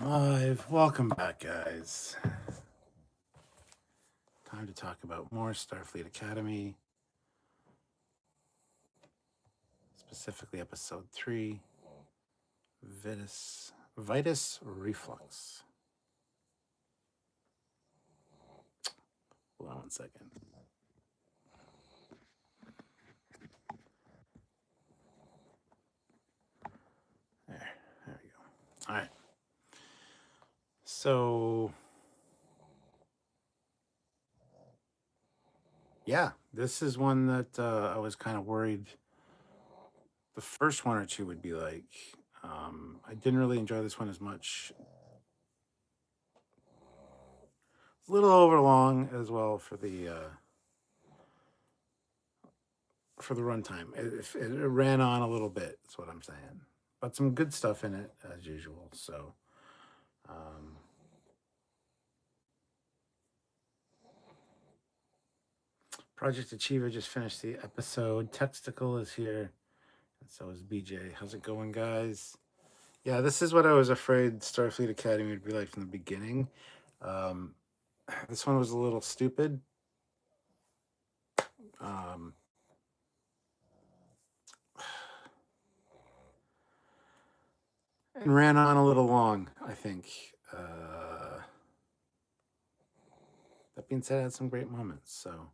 Live. Welcome back, guys. Time to talk about more Starfleet Academy, specifically Episode 3, Vitus Reflux. Hold on one second. There we go. All right. So, yeah, this is one that I was kind of worried the first one or two would be like. I didn't really enjoy this one as much. It's a little over long as well for the runtime. It ran on a little bit. That's what I'm saying, but some good stuff in it as usual. So. Project Achiever just finished the episode. Textical is here, and so is BJ. How's it going, guys? Yeah, this is what I was afraid Starfleet Academy would be like from the beginning. This one was a little stupid. And ran on a little long, I think. That being said, I had some great moments. So,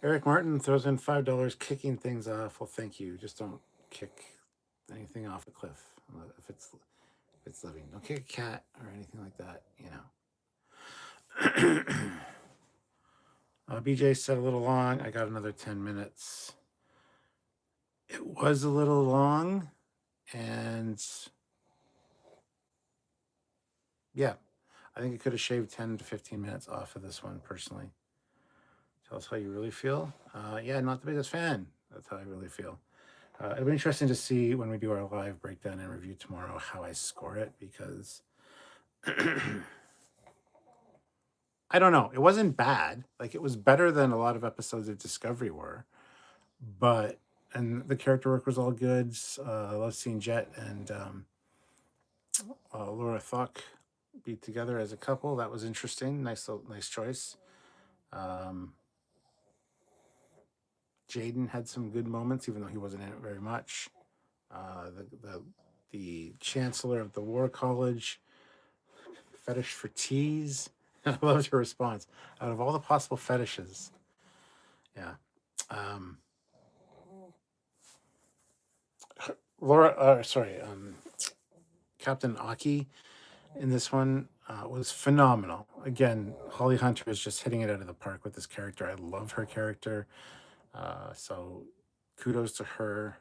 Eric Martin throws in $5, kicking things off. Well, thank you. Just don't kick anything off a cliff if it's living. Don't kick a cat or anything like that. BJ said a little long. I got another 10 minutes. It was a little long, and yeah, I think it could have shaved 10 to 15 minutes off of this one personally. Tell us how you really feel. Yeah, not the biggest fan. That's how I really feel. It'll be interesting to see when we do our live breakdown and review tomorrow how I score it, because I don't know. It wasn't bad. Like, it was better than a lot of episodes of Discovery were, and the character work was all good. I love seeing Jet and Laura Thuck be together as a couple. That was interesting. Nice choice. Jaden had some good moments, even though he wasn't in it very much. The chancellor of the War College, fetish for teas. I loved her response. Out of all the possible fetishes, yeah. Captain Aki in this one was phenomenal. Again, Holly Hunter is just hitting it out of the park with this character. I love her character. So kudos to her.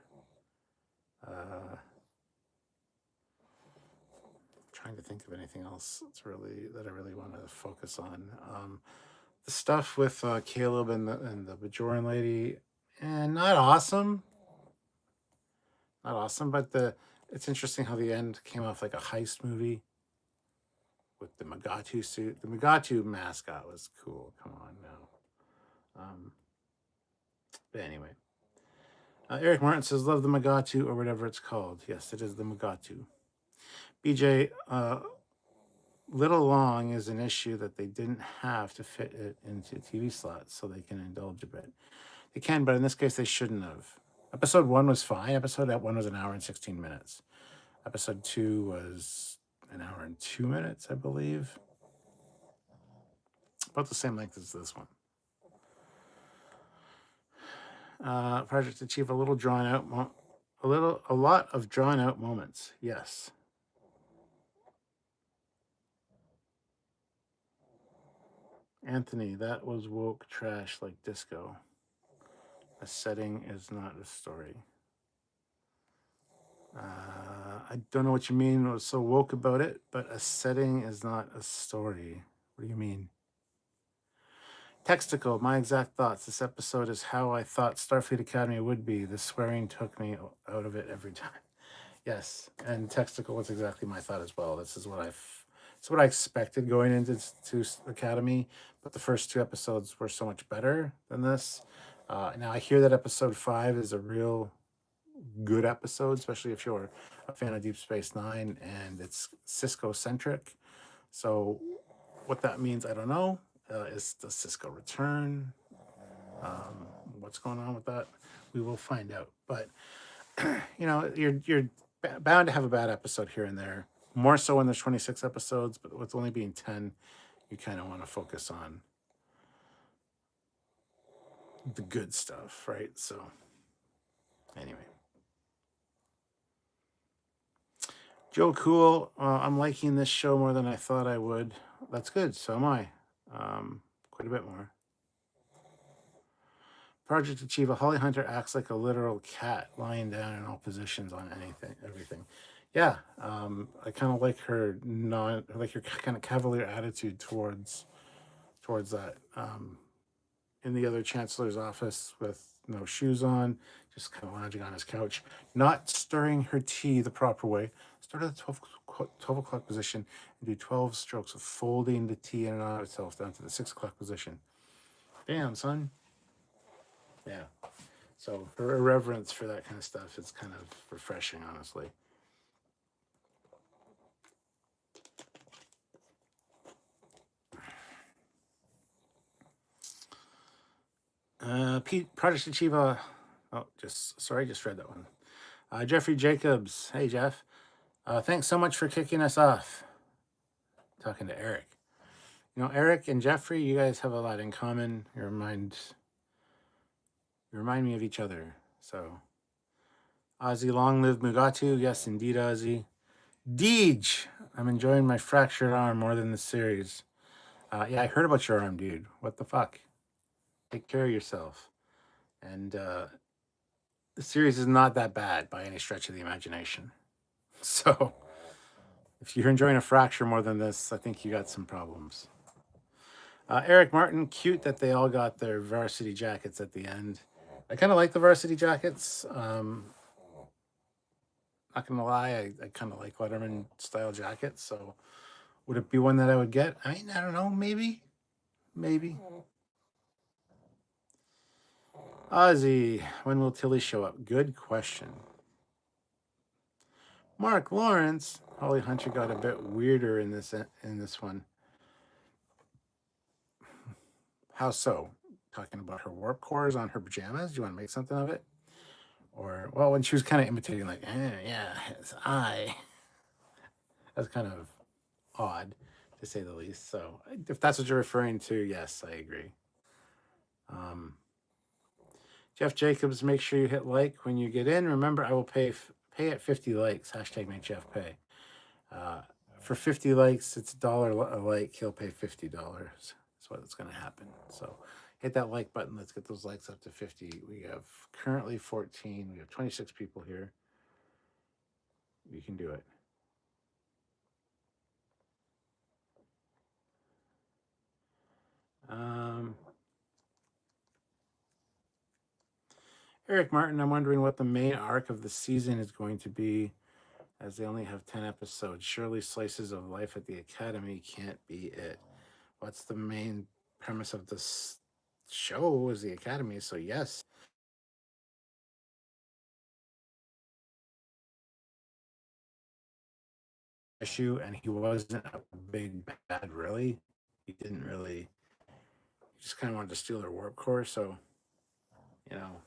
Trying to think of anything else that I really want to focus on. The stuff with Caleb and the Bajoran lady, and not awesome, but it's interesting how the end came off like a heist movie with the Magatu suit. The Magatu mascot was cool. Come on now. But anyway, Eric Martin says, love the Magatu, or whatever it's called. Yes, it is the Magatu. BJ, little long is an issue that they didn't have to fit it into TV slots so they can indulge a bit. They can, but in this case, they shouldn't have. Episode 1 was fine. Episode 1 was an hour and 16 minutes. Episode 2 was an hour and 2 minutes, I believe. About the same length as this one. Project Achieve a little drawn out, a lot of drawn out moments. Yes. Anthony, that was woke trash like disco. A setting is not a story. I don't know what you mean. I was so woke about it, but a setting is not a story. What do you mean? Textical, my exact thoughts. This episode is how I thought Starfleet Academy would be. The swearing took me out of it every time. Yes, and Textical was exactly my thought as well. This is what I expected going into Academy, but the first 2 episodes were so much better than this. Now I hear that episode 5 is a real good episode, especially if you're a fan of Deep Space Nine and it's Cisco centric. So what that means, I don't know. Is does Cisco return? What's going on with that? We will find out. But you know, you're bound to have a bad episode here and there. More so when there's 26 episodes, but with only being 10, you kind of want to focus on the good stuff, right? So, anyway. Joe Cool, I'm liking this show more than I thought I would. That's good. So am I. Quite a bit more. Project Achiever, Holly Hunter acts like a literal cat, lying down in all positions on everything. Yeah, I kind of like her kind of cavalier attitude towards that. In the other chancellor's office with no shoes on, just kind of lounging on his couch, not stirring her tea the proper way. Start at the 12 o'clock position and do 12 strokes of folding the tea in and out of itself down to the 6 o'clock position. Damn, son. Yeah. So her irreverence for that kind of stuff is kind of refreshing, honestly. Project Achiever. Oh, just read that one. Jeffrey Jacobs. Hey, Jeff. Thanks so much for kicking us off. Talking to Eric. You know, Eric and Jeffrey, you guys have a lot in common. You remind me of each other. So, Ozzy, long live Mugatu. Yes, indeed, Ozzy. Deej, I'm enjoying my fractured arm more than the series. Yeah, I heard about your arm, dude. What the fuck? Take care of yourself. And the series is not that bad by any stretch of the imagination. So, if you're enjoying a fracture more than this, I think you got some problems. Eric Martin, cute that they all got their varsity jackets at the end. I kind of like the varsity jackets. Not gonna lie, I kind of like Letterman style jackets. So, would it be one that I would get? I mean, I don't know. Maybe. Ozzy, when will Tilly show up? Good question. Mark Lawrence, Holly Hunter got a bit weirder in this one. How so? Talking about her warp cores on her pajamas? Do you want to make something of it? Or, well, when she was kind of imitating, like, yeah, his eye. That's kind of odd, to say the least. So, if that's what you're referring to, yes, I agree. Jeff Jacobs, make sure you hit like when you get in. Remember, I will pay at 50 likes. Hashtag make Jeff pay. For 50 likes, it's $1 a like. He'll pay $50. That's what's going to happen. So hit that like button. Let's get those likes up to 50. We have currently 14. We have 26 people here. You can do it. Eric Martin, I'm wondering what the main arc of the season is going to be, as they only have 10 episodes. Surely slices of life at the academy can't be it. What's the main premise of this show is the academy, so yes. Issue, and he wasn't a big bad, really. He didn't really, he just kind of wanted to steal their warp core, so, you know,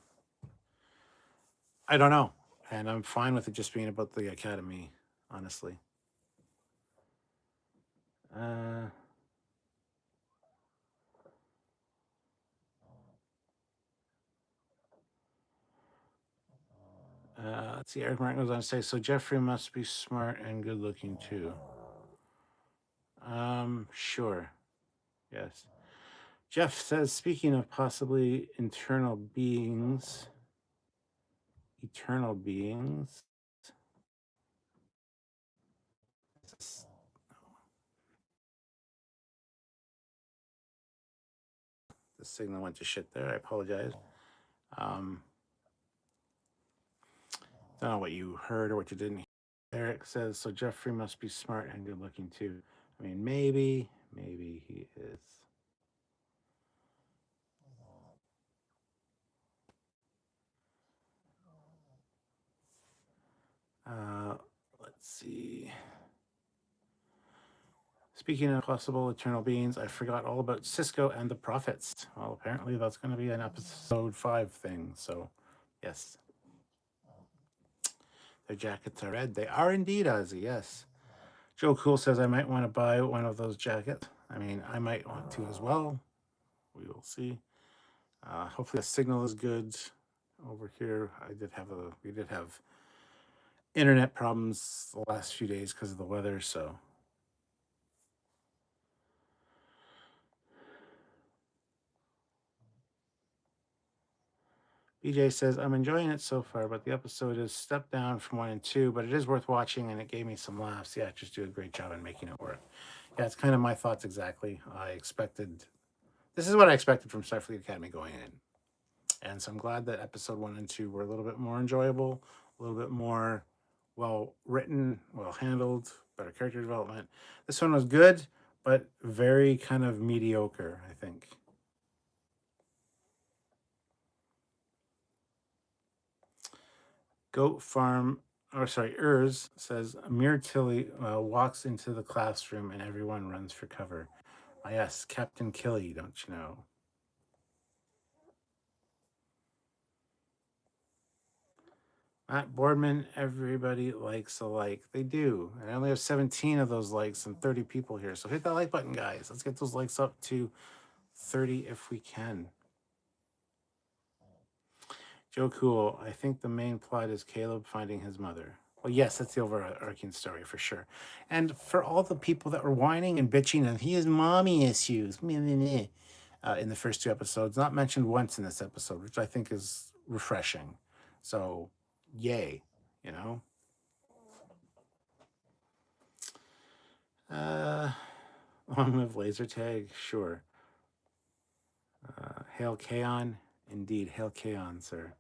I don't know. And I'm fine with it just being about the academy, honestly. Let's see, Eric Martin goes on to say, so Jeffrey must be smart and good looking too. Sure. Yes. Jeff says, speaking of possibly eternal beings. The signal went to shit there. I apologize. Don't know what you heard or what you didn't hear. Eric says, so Jeffrey must be smart and good looking too. I mean, maybe he is. Let's see. Speaking of possible eternal beings, I forgot all about Cisco and the Prophets. Well, apparently that's going to be an episode 5 thing. So, yes. Their jackets are red. They are indeed, Ozzy, yes. Joe Cool says I might want to buy one of those jackets. I mean, I might want to as well. We will see. Hopefully the signal is good over here. We did have internet problems the last few days because of the weather, so. BJ says, I'm enjoying it so far, but the episode is stepped down from 1 and 2, but it is worth watching and it gave me some laughs. Yeah, just do a great job in making it work. Yeah, it's kind of my thoughts exactly. This is what I expected from Starfleet Academy going in. And so I'm glad that episode 1 and 2 were a little bit more enjoyable, a little bit more well written, well handled, better character development. This one was good, but very kind of mediocre, I think. Goat Farm, Urs says, Amir Tilly walks into the classroom and everyone runs for cover. Yes, Captain Killy, don't you know? Matt Boardman, everybody likes a like. They do. And I only have 17 of those likes and 30 people here. So hit that like button, guys. Let's get those likes up to 30 if we can. Joe Cool, I think the main plot is Caleb finding his mother. Well, yes, that's the overarching story for sure. And for all the people that were whining and bitching and he has mommy issues in the first 2 episodes, not mentioned once in this episode, which I think is refreshing. So, yay, you know? Long live laser tag, sure. Hail Kaon, indeed, hail Kaon, sir.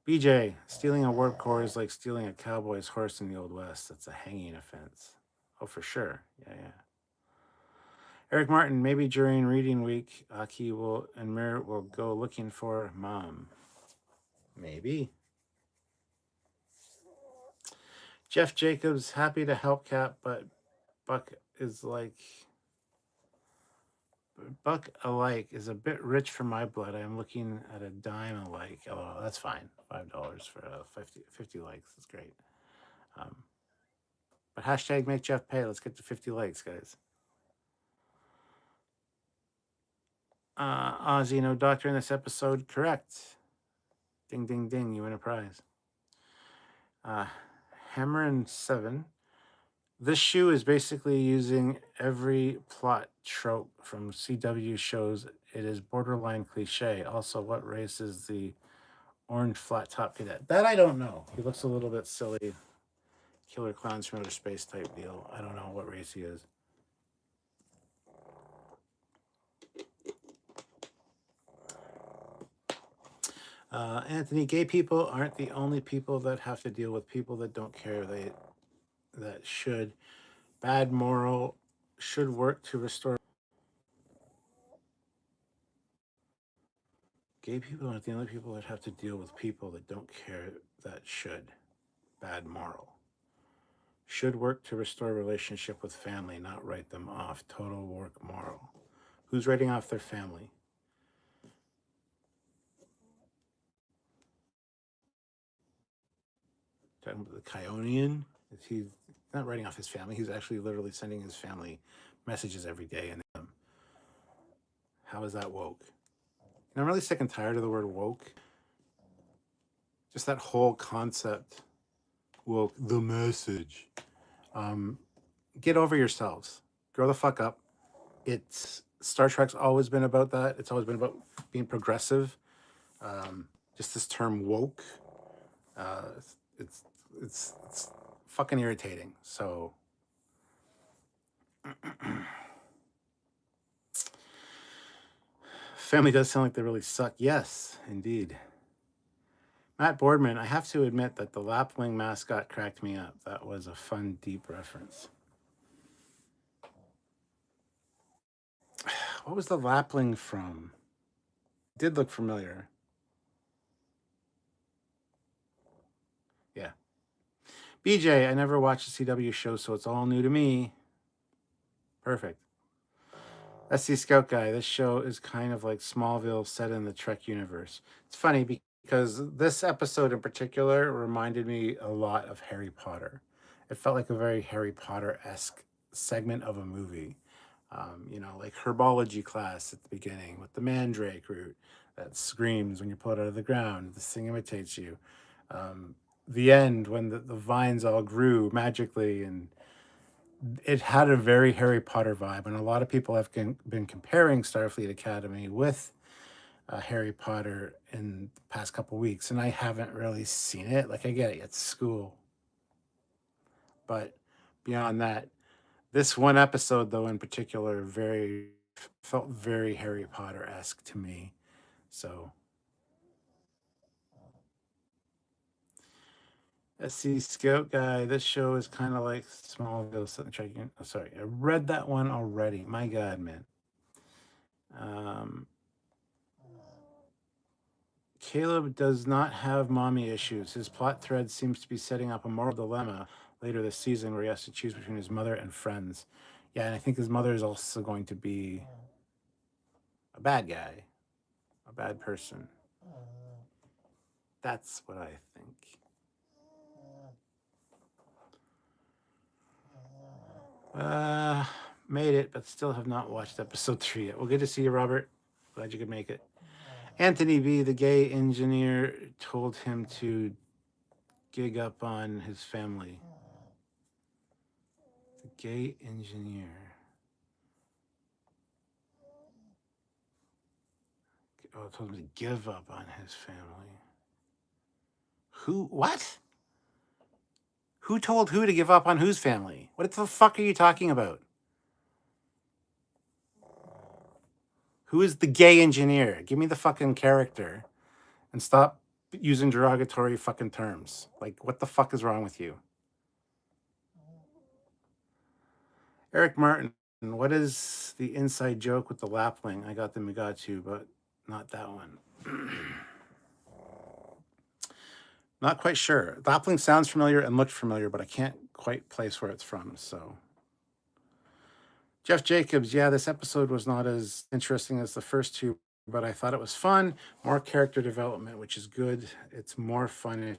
BJ, stealing a warp core is like stealing a cowboy's horse in the Old West. That's a hanging offense. Oh, for sure. Yeah. Eric Martin, maybe during reading week, Aki and Mir will go looking for Mom. Maybe. Jeff Jacobs, happy to help Cap, but Buck alike is a bit rich for my blood. I'm looking at a dime alike. Oh, that's fine. $5 for 50 likes. That's great. But hashtag make Jeff pay. Let's get to 50 likes, guys. Ozzy, no doctor in this episode. Correct. Ding, ding, ding. You win a prize. Hammer and 7. This shoe is basically using every plot trope from CW shows. It is borderline cliche. Also, what race is the orange flat top cadet? That I don't know. He looks a little bit silly. Killer Clowns from Outer Space type deal. I don't know what race he is. Anthony, gay people aren't the only people that have to deal with people that don't care. That should. Bad moral should work to restore. Gay people aren't the only people that have to deal with people that don't care. That should. Bad moral. Should work to restore relationship with family, not write them off. Total work moral. Who's writing off their family? Talking about the Kionian? He's not writing off his family. He's actually literally sending his family messages every day. And how is that woke? And I'm really sick and tired of the word woke. Just that whole concept. Woke, the message. Get over yourselves. Grow the fuck up. Star Trek's always been about that. It's always been about being progressive. Just this term woke. It's fucking irritating. So family does sound like they really suck. Yes, indeed. Matt Boardman, I have to admit that the Lapwing mascot cracked me up. That was a fun, deep reference. What was the Lapwing from? It did look familiar. Yeah. BJ, I never watched a CW show, so it's all new to me. Perfect. SC Scout Guy, this show is kind of like Smallville set in the Trek universe. It's funny because this episode in particular reminded me a lot of Harry Potter. It felt like a very Harry Potter-esque segment of a movie. Like herbology class at the beginning with the mandrake root that screams when you pull it out of the ground. This thing imitates you. The end when the vines all grew magically, and it had a very Harry Potter vibe. And a lot of people have been comparing Starfleet Academy with Harry Potter in the past couple weeks, and I haven't really seen it. Like, I get it, it's school. But beyond that, this one episode, though, in particular, felt very Harry Potter-esque to me. So, SC Scout Guy, this show is kind of like Smallville. Oh, sorry, I read that one already. My God, man. Caleb does not have mommy issues. His plot thread seems to be setting up a moral dilemma later this season where he has to choose between his mother and friends. Yeah, and I think his mother is also going to be a bad guy, a bad person. That's what I think. Made it, but still have not watched episode 3 yet. Well, good to see you, Robert. Glad you could make it. Anthony B., the gay engineer, told him to gig up on his family. The gay engineer. Oh, told him to give up on his family. Who? What? Who told who to give up on whose family? What the fuck are you talking about? Who is the gay engineer? Give me the fucking character and stop using derogatory fucking terms. Like, what the fuck is wrong with you? Eric Martin, what is the inside joke with the lapwing? I got the Mugatu, but not that one. Not quite sure. Lapwing sounds familiar and looked familiar, but I can't quite place where it's from, so. Jeff Jacobs, yeah, this episode was not as interesting as the first two, but I thought it was fun. More character development, which is good. It's more fun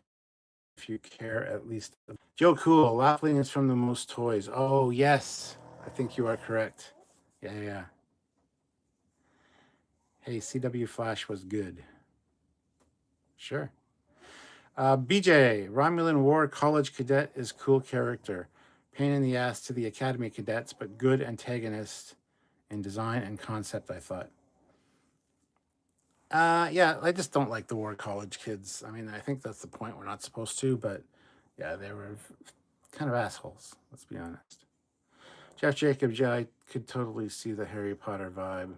if you care at least. Joe Cool, Lapwing is from the most toys. Oh, yes. I think you are correct. Yeah. Hey, CW Flash was good. Sure. BJ, Romulan War College Cadet is cool character. Pain in the ass to the Academy cadets, but good antagonist in design and concept, I thought. Yeah, I just don't like the War College kids. I mean, I think that's the point. We're not supposed to, but yeah, they were kind of assholes, let's be honest. Jeff Jacobs, yeah, I could totally see the Harry Potter vibe.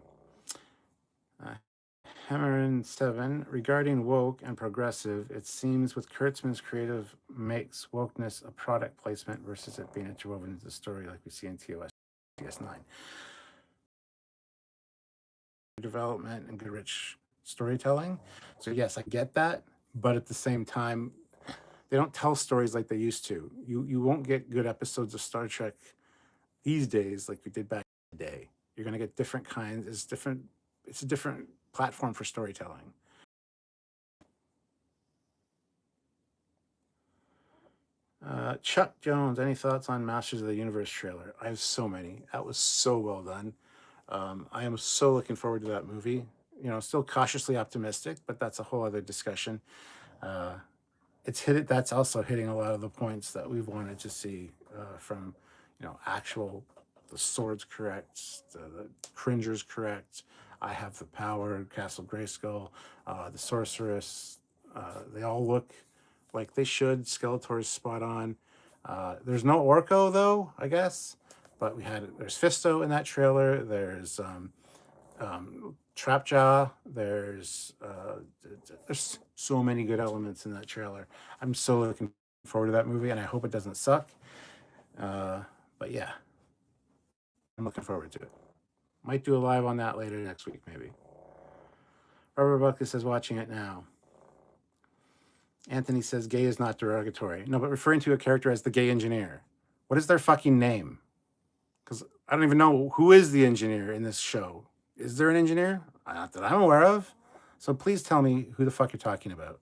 Hammerin 7, regarding woke and progressive, it seems with Kurtzman's creative makes wokeness a product placement versus it being interwoven into the story like we see in TOS DS9. Development and good rich storytelling. So yes, I get that, but at the same time, they don't tell stories like they used to. You won't get good episodes of Star Trek these days like we did back in the day. You're gonna get different kinds. It's a different platform for storytelling. Chuck Jones, any thoughts on Masters of the Universe trailer? I have so many. That was so well done. I am so looking forward to that movie. Still cautiously optimistic, but that's a whole other discussion. That's also hitting a lot of the points that we've wanted to see from, the sword's correct, the Cringer's correct. I have the power, Castle Grayskull, the sorceress. They all look like they should. Skeletor's spot on. There's no Orko though, I guess. But there's Fisto in that trailer. There's Trapjaw. There's so many good elements in that trailer. I'm so looking forward to that movie, and I hope it doesn't suck. But yeah, I'm looking forward to it. Might do a live on that later next week, maybe. Robert Buckley says watching it now. Anthony says gay is not derogatory. No, but referring to a character as the gay engineer. What is their fucking name? Because I don't even know who is the engineer in this show. Is there an engineer? Not that I'm aware of. So please tell me who the fuck you're talking about.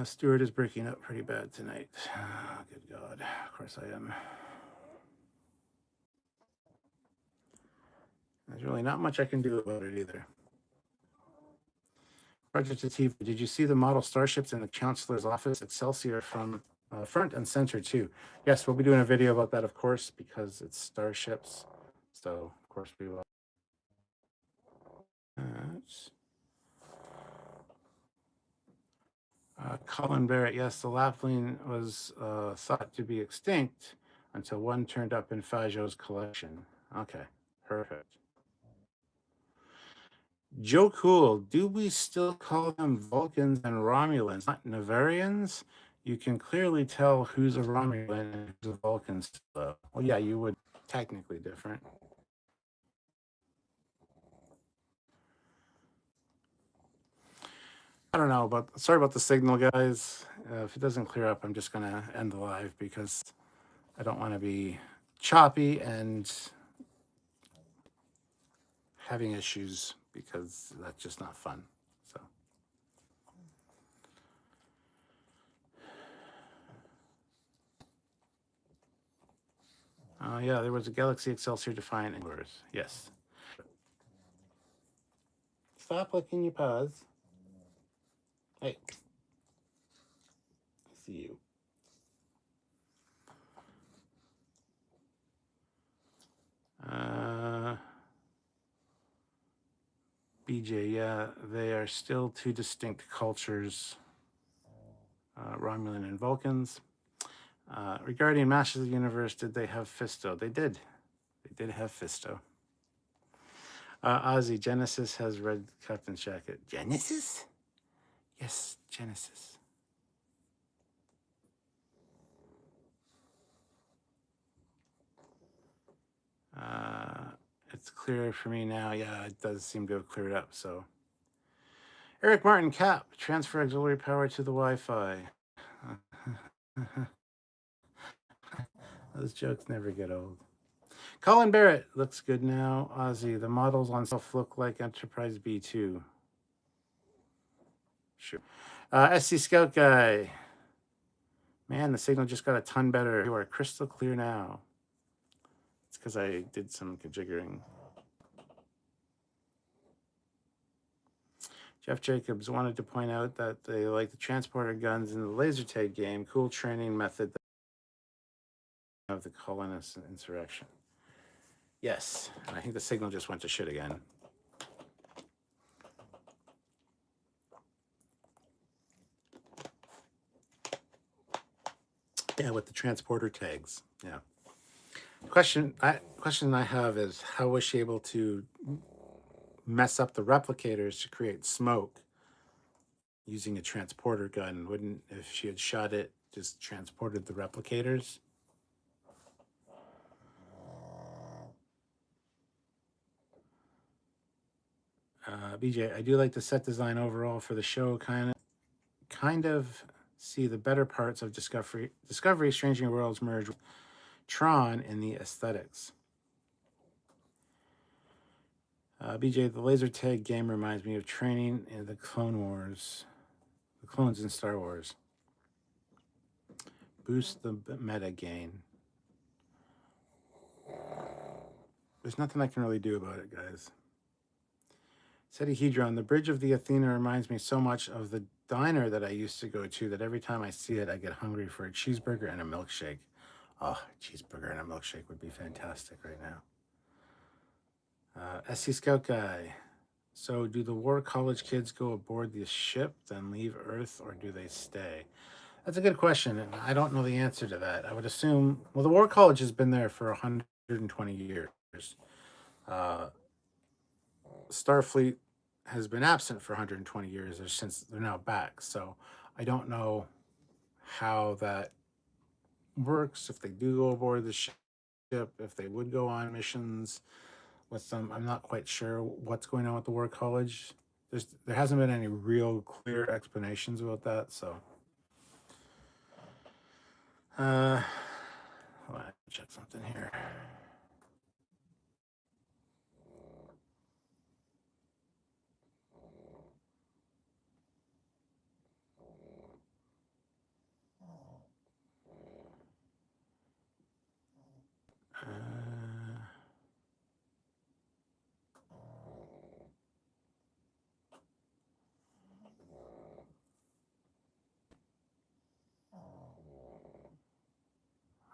Stuart is breaking up pretty bad tonight. Oh, good God. Of course I am. There's really not much I can do about it either. Project Ativa, did you see the model starships in the Chancellor's office? Excelsior from front and center too. Yes, we'll be doing a video about that, of course, because it's starships. So, of course, we will. Colin Barrett, yes, the lapwing was thought to be extinct until one turned up in Fajo's collection. Okay, perfect. Joe Cool, do we still call them Vulcans and Romulans, not Navarians? You can clearly tell who's a Romulan and who's a Vulcan. Well, yeah, you would technically different. I don't know, but sorry about the signal, guys. If it doesn't clear up, I'm just going to end the live because I don't want to be choppy and having issues because that's just not fun. So. Yeah, there was a Galaxy Excelsior Defiant Inglers. Yes. Stop licking your paws. Hey. I see you. BJ, yeah, they are still two distinct cultures, Romulan and Vulcans. Regarding Masters of the Universe, did they have Fisto? They did. They did have Fisto. Ozzy, Genesis has red captain's jacket. Genesis? Yes, Genesis. It's clear for me now. Yeah, it does seem to have cleared up. So, Eric Martin, Cap, transfer auxiliary power to the Wi-Fi. Those jokes never get old. Colin Barrett looks good now. Ozzy, the models on self look like Enterprise B2. Sure. SC Scout Guy. Man, the signal just got a ton better. You are crystal clear now. It's because I did some conjiggering. Jeff Jacobs wanted to point out that they like the transporter guns in the laser tag game. Cool training method of the colonist insurrection. Yes, and I think the signal just went to shit again. Yeah, with the transporter tags. Yeah. Question I have is, how was she able to mess up the replicators to create smoke using a transporter gun? Wouldn't, if she had shot it, just transported the replicators? BJ, I do like the set design overall for the show. Kind of see the better parts of Discovery, Strangely Worlds merge with Tron in the aesthetics. BJ, the laser tag game reminds me of training in the Clone Wars, the clones in Star Wars. Boost the meta gain. There's nothing I can really do about it, guys. Hedron, the Bridge of the Athena reminds me so much of the diner that I used to go to that every time I see it, I get hungry for a cheeseburger and a milkshake. Oh, a cheeseburger and a milkshake would be fantastic right now. SC Scout Guy. So do the War College kids go aboard the ship, then leave Earth, or do they stay? That's a good question, and I don't know the answer to that. I would assume, well, the War College has been there for 120 years. Starfleet has been absent for 120 years since they're now back. So I don't know how that works, if they do go aboard the ship, if they would go on missions with them. I'm not quite sure what's going on with the War College. there hasn't been any real clear explanations about that. So, hold on, check something here.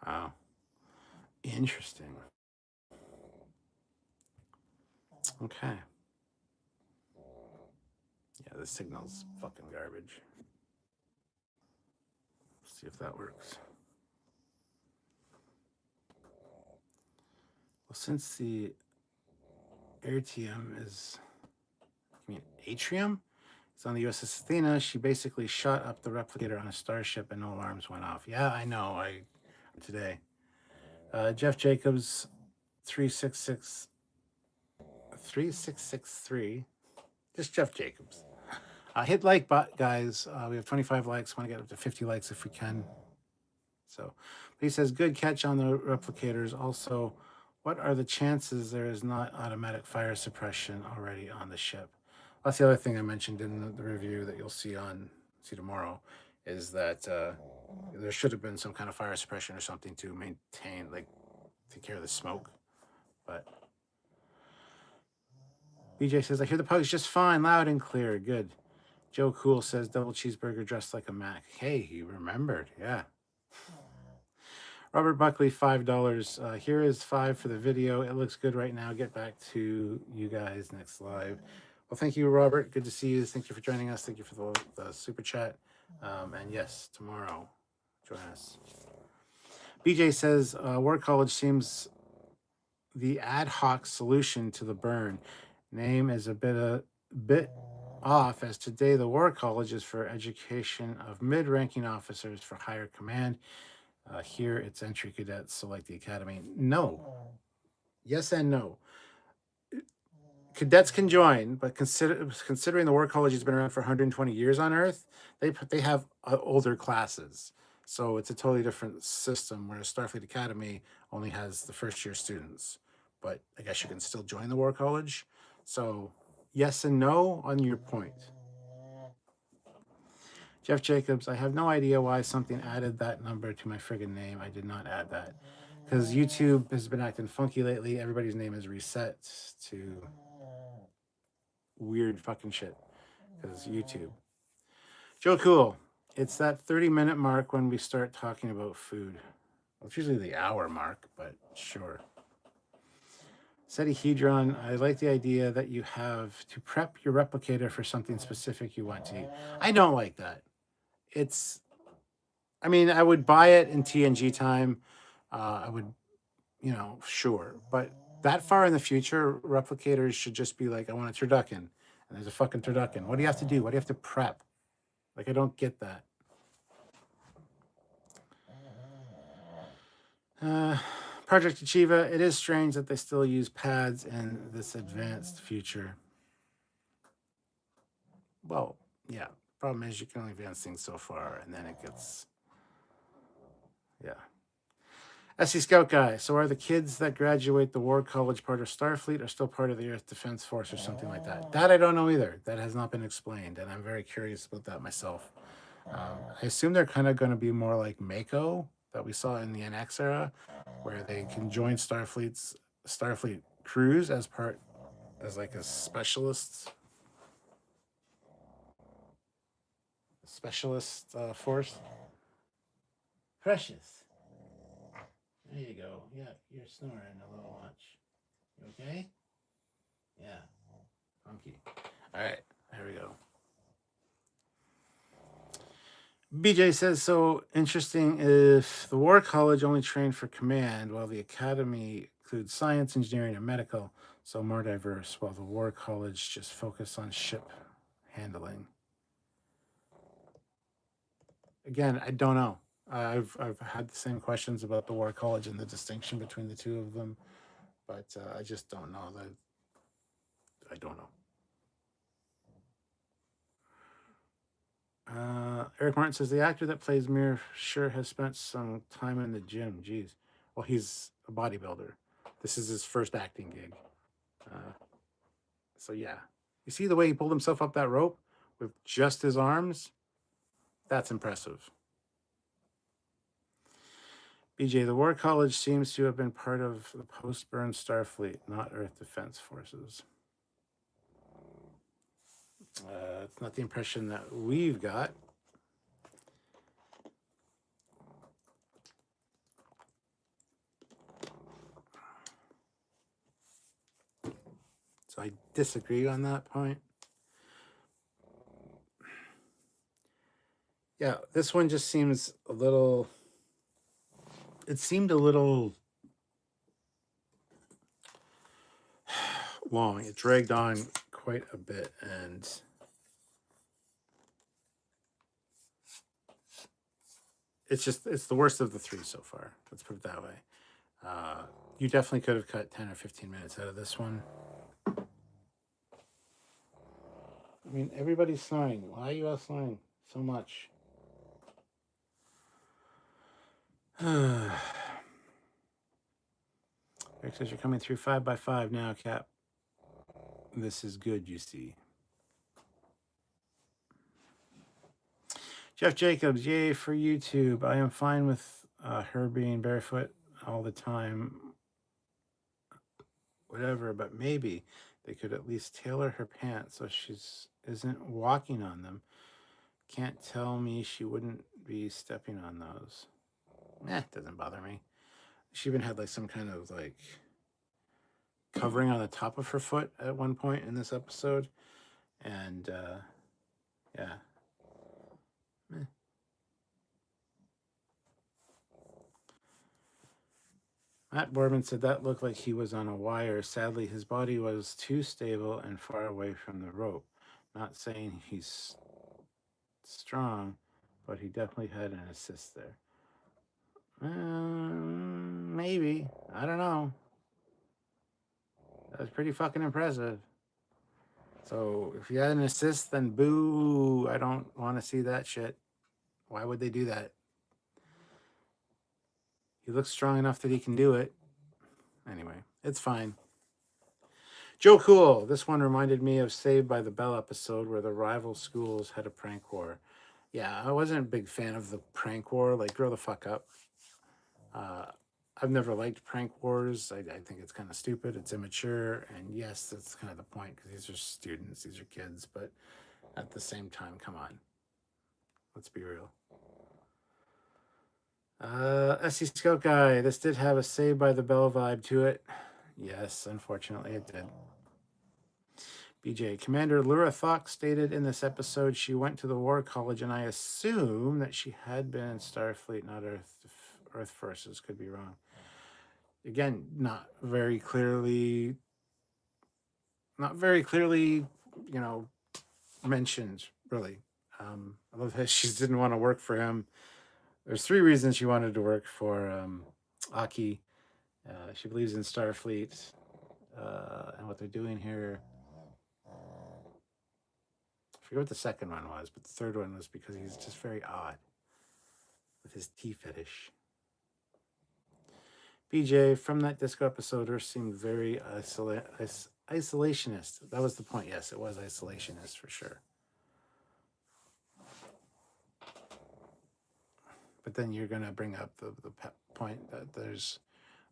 Wow, interesting. Okay. Yeah, the signal's fucking garbage. Let's see if that works. Well, since the Airtium is, I mean, Atrium? It's on the USS Athena. She basically shot up the replicator on a starship and no alarms went off. Yeah, I know. Today. Jeff Jacobs, 366 3663. Just Jeff Jacobs. Hit like, guys. We have 25 likes. Want to get up to 50 likes if we can. So, but he says, good catch on the replicators. Also, what are the chances there is not automatic fire suppression already on the ship? That's the other thing I mentioned in the review that you'll see tomorrow, is that there should have been some kind of fire suppression or something to maintain, like, take care of the smoke. But BJ says, I hear the pugs just fine, loud and clear. Good. Joe Cool says, double cheeseburger dressed like a Mac. Hey, he remembered. Yeah. Robert Buckley, $5. Here is $5 for the video. It looks good right now. Get back to you guys next live. Well, thank you, Robert. Good to see you. Thank you for joining us. Thank you for the super chat. And yes, tomorrow, join us. BJ says, War College seems the ad hoc solution to the burn. Name is a bit off, as today the War College is for education of mid-ranking officers for higher command. Here it's entry cadets, so like the academy. No. Yes and no. Cadets can join, but considering the War College has been around for 120 years on Earth, they have older classes. So it's a totally different system, whereas Starfleet Academy only has the first year students. But I guess you can still join the War College. So yes and no on your point. Jeff Jacobs, I have no idea why something added that number to my friggin' name. I did not add that. Because YouTube has been acting funky lately. Everybody's name is reset to weird fucking shit. Because YouTube. Joe Cool, it's that 30-minute mark when we start talking about food. Well, it's usually the hour mark, but sure. Hedron, I like the idea that you have to prep your replicator for something specific you want to eat. I don't like that. I would buy it in TNG time. I would, sure. But that far in the future, replicators should just be like, I want a turducken. And there's a fucking turducken. What do you have to do? What do you have to prep? Like, I don't get that. Project Achieva, it is strange that they still use pads in this advanced future. Well, yeah. Problem is you can only advance things so far, and then it gets... Yeah. SC Scout Guy, so are the kids that graduate the War College part of Starfleet or still part of the Earth Defense Force or something like that? That I don't know either. That has not been explained, and I'm very curious about that myself. I assume they're kind of going to be more like Mako that we saw in the NX era, where they can join Starfleet crews as like a specialist force. Precious. There you go. Yeah, you're snoring a little much. You okay? Yeah. Funky. All right, there we go. BJ says, so interesting if the War College only trained for command, while the academy includes science, engineering, and medical, so more diverse, while the War College just focused on ship handling. Again, I don't know. I've had the same questions about the War College and the distinction between the two of them, but I just don't know. I don't know. Eric Martin says the actor that plays Mir sure has spent some time in the gym. Jeez. Well, he's a bodybuilder. This is his first acting gig. So yeah, you see the way he pulled himself up that rope with just his arms? That's impressive. BJ, the War College seems to have been part of the post-burn Starfleet, not Earth Defense Forces. It's not the impression that we've got. So I disagree on that point. Yeah, this one just seems a little... It seemed a little long. It dragged on quite a bit, and it's the worst of the three so far. Let's put it that way. You definitely could have cut 10 or 15 minutes out of this one. I mean, everybody's snoring. Why are you all snoring so much? Eric says you're coming through 5x5 now, Cap. This is good, you see. Jeff Jacobs, yay for YouTube. I am fine with her being barefoot all the time. Whatever, but maybe they could at least tailor her pants so she's isn't walking on them. Can't tell me she wouldn't be stepping on those. Doesn't bother me. She even had like some kind of like covering on the top of her foot at one point in this episode. And yeah. Matt Boardman said that looked like he was on a wire. Sadly, his body was too stable and far away from the rope. Not saying he's strong, but he definitely had an assist there. Maybe. I don't know. That was pretty fucking impressive. So if you had an assist, then boo. I don't want to see that shit. Why would they do that? He looks strong enough that he can do it. Anyway, it's fine. Joe Cool. This one reminded me of Saved by the Bell episode where the rival schools had a prank war. Yeah, I wasn't a big fan of the prank war. Like, grow the fuck up. I've never liked prank wars. I think it's kind of stupid. It's immature. And yes, that's kind of the point because these are students. These are kids. But at the same time, come on. Let's be real. SC Scout Guy. This did have a Saved by the Bell vibe to it. Yes, unfortunately it did. BJ, Commander Lyra Thock stated in this episode she went to the War College, and I assume that she had been in Starfleet, not Earth Forces. Could be wrong. Again, not very clearly, mentioned, really. I love that she didn't want to work for him. There's 3 reasons she wanted to work for Aki. She believes in Starfleet and what they're doing here. I forget what the second one was, but the third one was because he's just very odd with his tea fetish. BJ, from that disco episode, her seemed very isolationist. That was the point. Yes, it was isolationist for sure. But then you're going to bring up the point that there's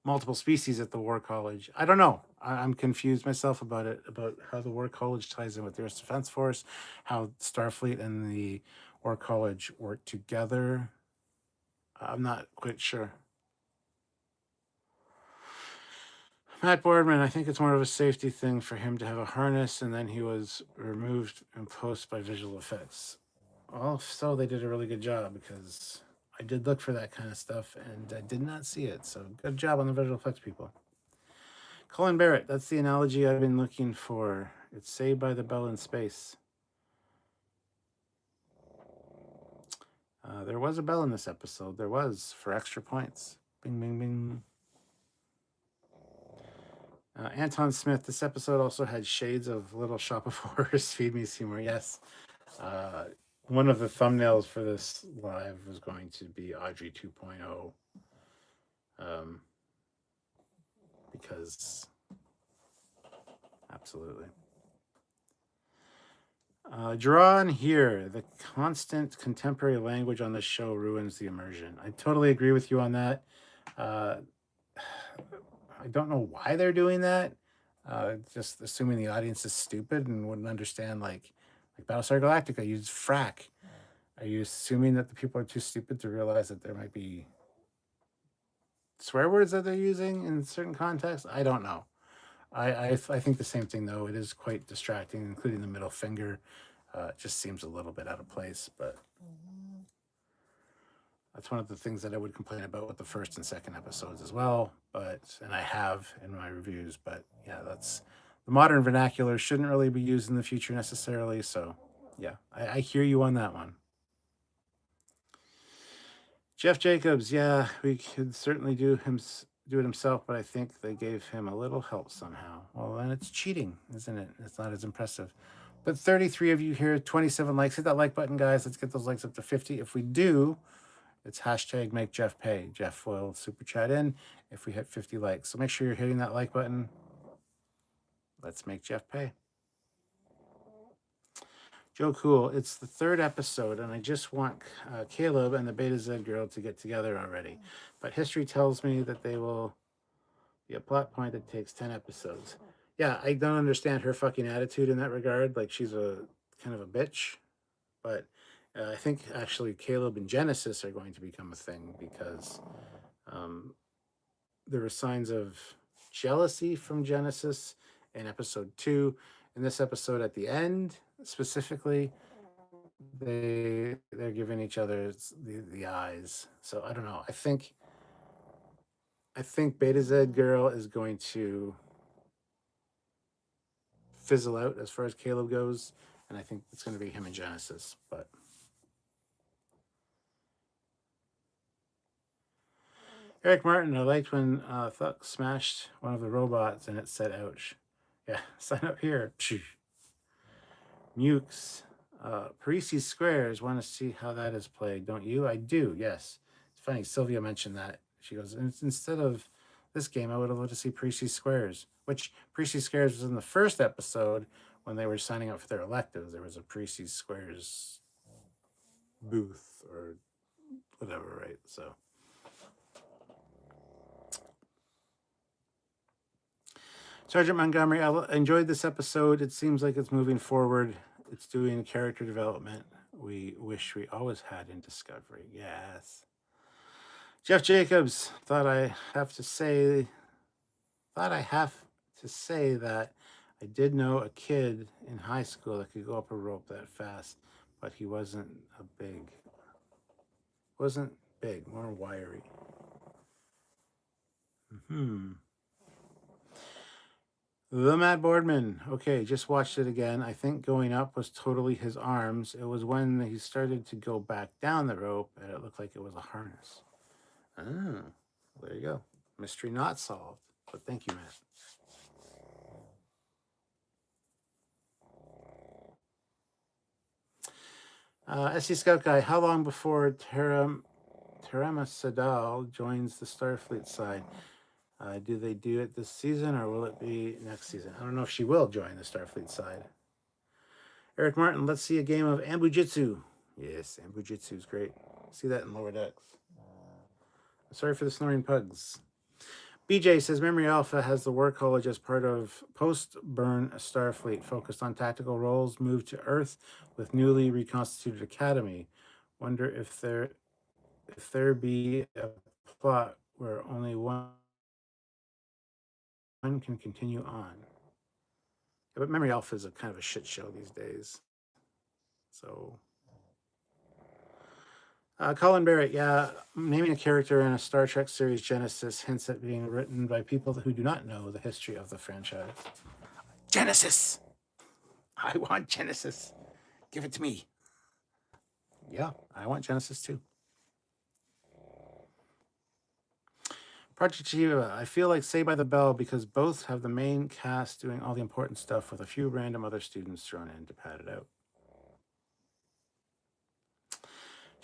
multiple species at the War College. I don't know. I'm confused myself about it, about how the War College ties in with the Earth Defense Force, how Starfleet and the War College work together. I'm not quite sure. Matt Boardman, I think it's more of a safety thing for him to have a harness, and then he was removed in post by visual effects. Well, so they did a really good job because I did look for that kind of stuff and I did not see it. So good job on the visual effects people. Colin Barrett, that's the analogy I've been looking for. It's Saved by the Bell in space. There was a bell in this episode. There was, for extra points. Bing, bing, bing. Anton Smith, this episode also had shades of Little Shop of Horrors, Feed Me Seymour. Yes. One of the thumbnails for this live was going to be Audrey 2.0, because absolutely. Drawn here, the constant contemporary language on this show ruins the immersion. I totally agree with you on that. Uh, I don't know why they're doing that. Just assuming the audience is stupid and wouldn't understand, like Battlestar Galactica used frack. Are you assuming that the people are too stupid to realize that there might be swear words that they're using in certain contexts? I don't know. I think the same thing, though. It is quite distracting, including the middle finger. It just seems a little bit out of place, but that's one of the things that I would complain about with the first and second episodes as well. And I have in my reviews, but yeah, that's the modern vernacular shouldn't really be used in the future necessarily. So yeah, I hear you on that one. Jeff Jacobs, yeah, we could certainly do it himself, but I think they gave him a little help somehow. Well, then it's cheating, isn't it? It's not as impressive. But 33 of you here, 27 likes. Hit that like button, guys. Let's get those likes up to 50. If we do, it's hashtag make Jeff pay. Jeff will super chat in if we hit 50 likes. So make sure you're hitting that like button. Let's make Jeff pay. Joe Cool, it's the third episode, and I just want Caleb and the Beta Z girl to get together already. But history tells me that they will be a plot point that takes 10 episodes. Yeah, I don't understand her fucking attitude in that regard. Like, she's a kind of a bitch. But I think actually Caleb and Genesis are going to become a thing because there were signs of jealousy from Genesis in episode 2. In this episode at the end, specifically, they're giving each other the eyes. So I don't know. I think Beta Z girl is going to fizzle out as far as Caleb goes, and I think it's going to be him and Genesis. But Eric Martin, I liked when Thuck smashed one of the robots and it said "ouch." Yeah, sign up here. Mukes. Parisi's Squares, want to see how that is played, don't you? I do, yes. It's funny, Sylvia mentioned that. She goes, instead of this game, I would have loved to see Parisi's Squares, which Parisi's Squares was in the first episode when they were signing up for their electives. There was a Parisi's Squares booth or whatever, right? So. Sergeant Montgomery, I enjoyed this episode. It seems like it's moving forward. It's doing character development we wish we always had in Discovery. Yes. Jeff Jacobs, thought I have to say that I did know a kid in high school that could go up a rope that fast, but he wasn't big, more wiry. The Matt Boardman. Okay, just watched it again. I think going up was totally his arms. It was when he started to go back down the rope and it looked like it was a harness. Oh, there you go. Mystery not solved. But thank you, Matt. SC Scout Guy, how long before Terema Sadal joins the Starfleet side? Do they do it this season or will it be next season? I don't know if she will join the Starfleet side. Eric Martin, let's see a game of Ambujitsu. Yes, Ambujitsu is great. See that in Lower Decks. Sorry for the snoring pugs. BJ says Memory Alpha has the War College as part of post-burn Starfleet, focused on tactical roles, moved to Earth with newly reconstituted academy. Wonder if there be a plot where only one can continue on. Yeah, but Memory Alpha is a kind of a shit show these days. So Colin Barrett, yeah, naming a character in a Star Trek series Genesis hints at being written by people who do not know the history of the franchise. Genesis! I want Genesis. Give it to me. Yeah, I want Genesis too. Project Shiva, I feel like Saved by the Bell because both have the main cast doing all the important stuff with a few random other students thrown in to pad it out.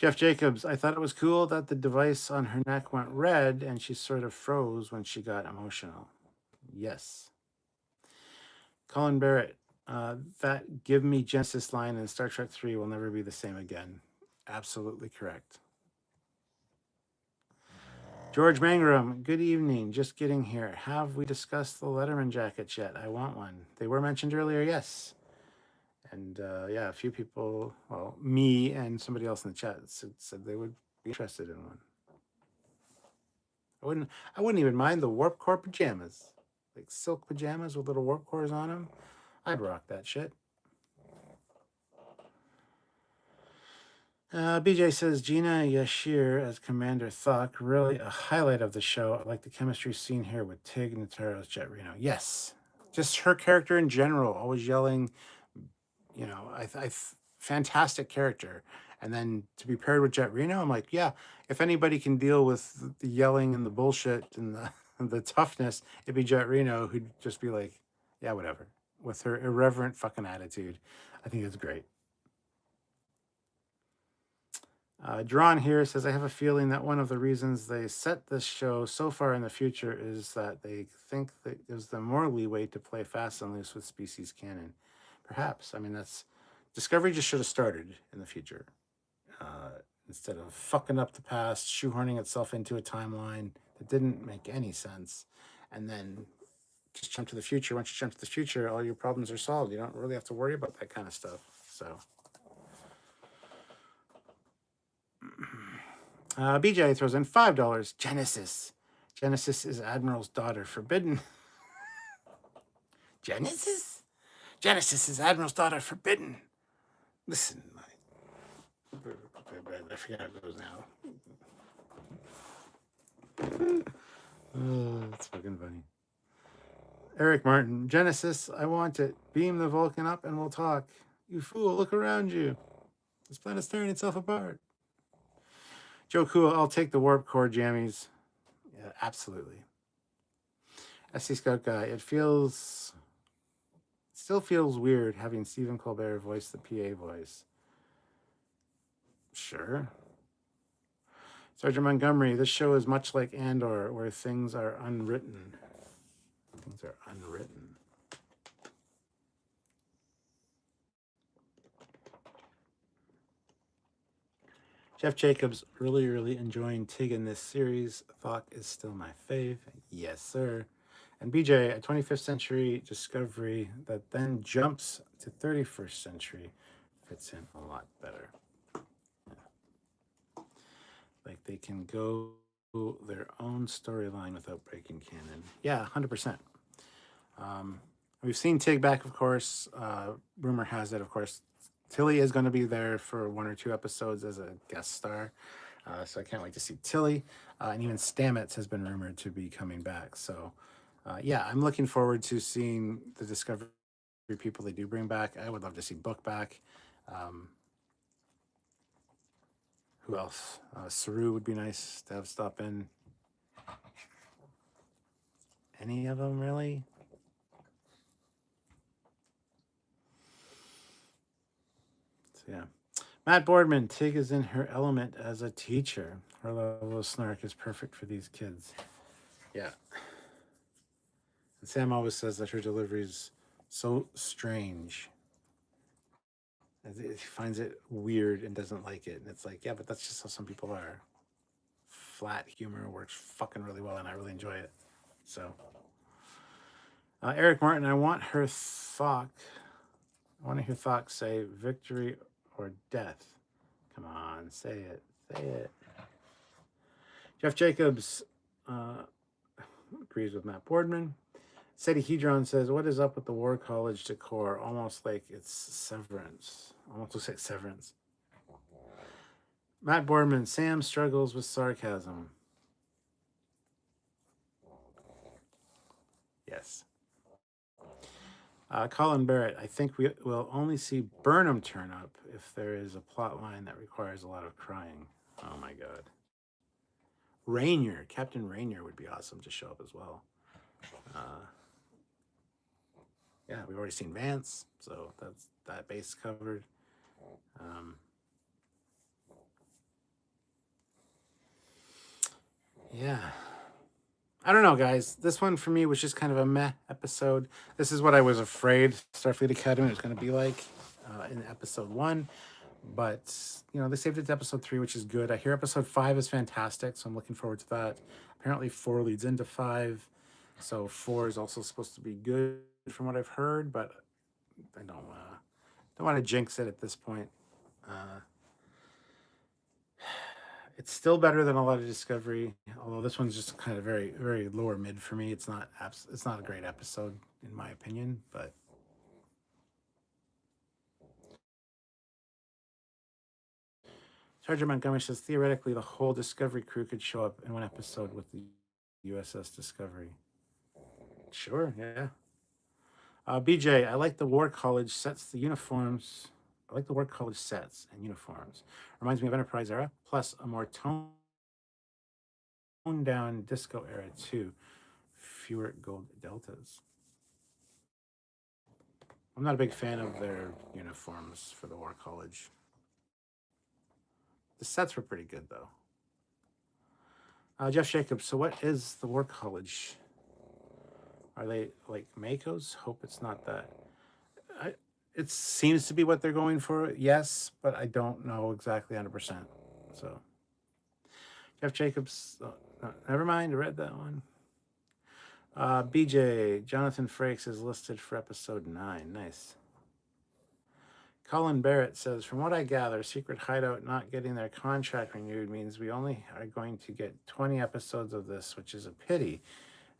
Jeff Jacobs, I thought it was cool that the device on her neck went red and she sort of froze when she got emotional. Yes. Colin Barrett, that "Give me Genesis" line in Star Trek 3 will never be the same again. Absolutely correct. George Mangrum, good evening. Just getting here. Have we discussed the Letterman jackets yet? I want one. They were mentioned earlier, yes. And yeah, a few people, well, me and somebody else in the chat said they would be interested in one. I wouldn't even mind the Warp Core pajamas, like silk pajamas with little warp cores on them. I'd rock that shit. BJ says Gina Yashir as Commander Thok, really a highlight of the show. I like the chemistry scene here with Tig, Notaro's Jet Reno. Yes, just her character in general, always yelling. You know, fantastic character. And then to be paired with Jet Reno, I'm like, yeah, if anybody can deal with the yelling and the bullshit and the the toughness, it'd be Jet Reno, who'd just be like, yeah, whatever, with her irreverent fucking attitude. I think it's great. Drawn here says, I have a feeling that one of the reasons they set this show so far in the future is that they think that gives them more leeway to play fast and loose with species canon. Perhaps. I mean, that's Discovery just should have started in the future. Instead of fucking up the past, shoehorning itself into a timeline that didn't make any sense, and then just jump to the future. Once you jump to the future, all your problems are solved. You don't really have to worry about that kind of stuff. So, BJ throws in $5. Genesis. Genesis is Admiral's daughter. Forbidden. Genesis? Genesis is Admiral's daughter. Forbidden. Listen, I forget how it goes now. Oh, that's fucking funny. Eric Martin, Genesis, I want it. Beam the Vulcan up and we'll talk. You fool, look around you. This planet's tearing itself apart. Joe Cool, I'll take the warp core jammies. Yeah, absolutely. SC Scout Guy, it still feels weird having Stephen Colbert voice the PA voice. Sure. Sergeant Montgomery, this show is much like Andor, where things are unwritten. Things are unwritten. Jeff Jacobs, really enjoying Tig in this series. Thok is still my fave. Yes, sir. And BJ, a 25th century Discovery that then jumps to 31st century fits in a lot better. Like they can go their own storyline without breaking canon. Yeah, 100%. We've seen Tig back, of course. Rumor has it, of course, Tilly is going to be there for 1 or 2 episodes as a guest star. So I can't wait to see Tilly. And even Stamets has been rumored to be coming back. So yeah, I'm looking forward to seeing the Discovery people they do bring back. I would love to see Book back. Who else? Saru would be nice to have stop in. Any of them, really? So, yeah. Matt Boardman, Tig is in her element as a teacher. Her level of snark is perfect for these kids. Yeah. And Sam always says that her delivery is so strange. He finds it weird and doesn't like it. And it's like, yeah, but that's just how some people are. Flat humor works fucking really well, and I really enjoy it. So, Eric Martin, I want to hear Thok say victory or death. Come on, say it. Say it. Jeff Jacobs agrees with Matt Boardman. Seti Hedron says, what is up with the War College decor? Almost like it's Severance. Almost looks like Severance. Matt Boardman, Sam struggles with sarcasm. Yes. Colin Barrett, I think we will only see Burnham turn up if there is a plot line that requires a lot of crying. Oh my God. Rainier, Captain Rainier would be awesome to show up as well. Yeah, we've already seen Vance, so that's that base covered. Yeah. I don't know, guys. This one for me was just kind of a meh episode. This is what I was afraid Starfleet Academy was going to be like in episode 1. But, they saved it to episode 3, which is good. I hear episode 5 is fantastic, so I'm looking forward to that. Apparently 4 leads into 5. So 4 is also supposed to be good from what I've heard, but I don't want to jinx it at this point. It's still better than a lot of Discovery, although this one's just kind of very, very lower mid for me. It's not a great episode in my opinion, but Sergeant Montgomery says theoretically the whole Discovery crew could show up in one episode with the USS Discovery. Sure, yeah. BJ, I like the War College sets, the uniforms. I like the War College sets and uniforms. Reminds me of Enterprise era, plus a more toned down disco era too. Fewer gold deltas. I'm not a big fan of their uniforms for the War College. The sets were pretty good though. Jeff Jacobs, so what is the War College? Are they like Mako's? Hope it's not that. It seems to be what they're going for, yes, but I don't know exactly 100%. So, Jeff Jacobs, never mind, I read that one. BJ, Jonathan Frakes is listed for episode 9. Nice. Colin Barrett says, from what I gather, Secret Hideout not getting their contract renewed means we only are going to get 20 episodes of this, which is a pity,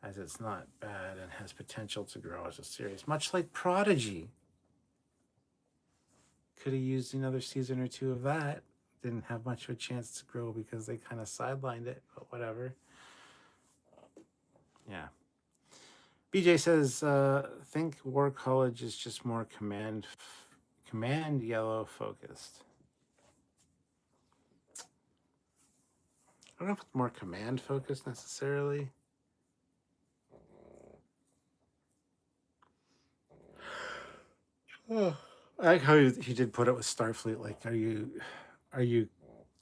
as it's not bad and has potential to grow as a series, much like Prodigy. Could have used another season or 2 of that. Didn't have much of a chance to grow because they kind of sidelined it, but whatever. Yeah. BJ says, think War College is just more command yellow focused. I don't know if it's more command focused necessarily. Oh, I like how he did put it with Starfleet. Like, are you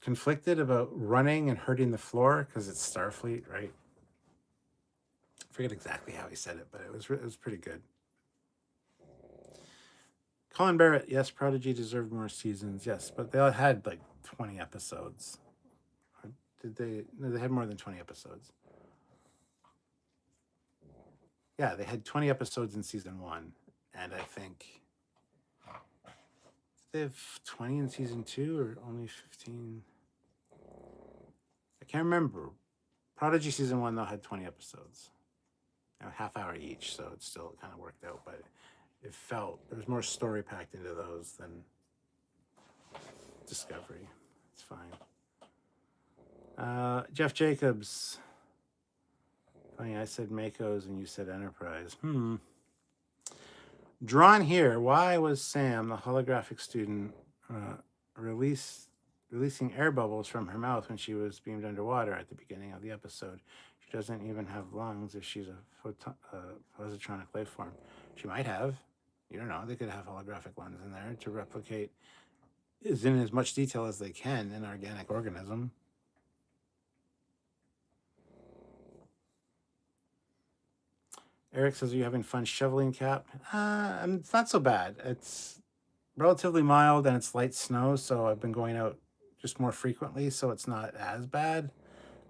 conflicted about running and hurting the floor because it's Starfleet, right? I forget exactly how he said it, but it was pretty good. Colin Barrett, yes, Prodigy deserved more seasons, yes, but they all had like 20 episodes. Or did they? No, they had more than 20 episodes. Yeah, they had 20 episodes in season 1, and I think they have 20 in season 2 or only 15. I can't remember. Prodigy season 1 though had 20 episodes, half hour each, so it still kind of worked out. But it felt there was more story packed into those than Discovery. It's fine. Jeff Jacobs. Funny, I said Mako's and you said Enterprise. Drawn here. Why was Sam, the holographic student, releasing air bubbles from her mouth when she was beamed underwater at the beginning of the episode? She doesn't even have lungs if she's a positronic life form. She might have. You don't know. They could have holographic lungs in there to replicate in as much detail as they can in an organic organism. Eric says, are you having fun shoveling, Cap? It's not so bad. It's relatively mild and it's light snow, so I've been going out just more frequently, so it's not as bad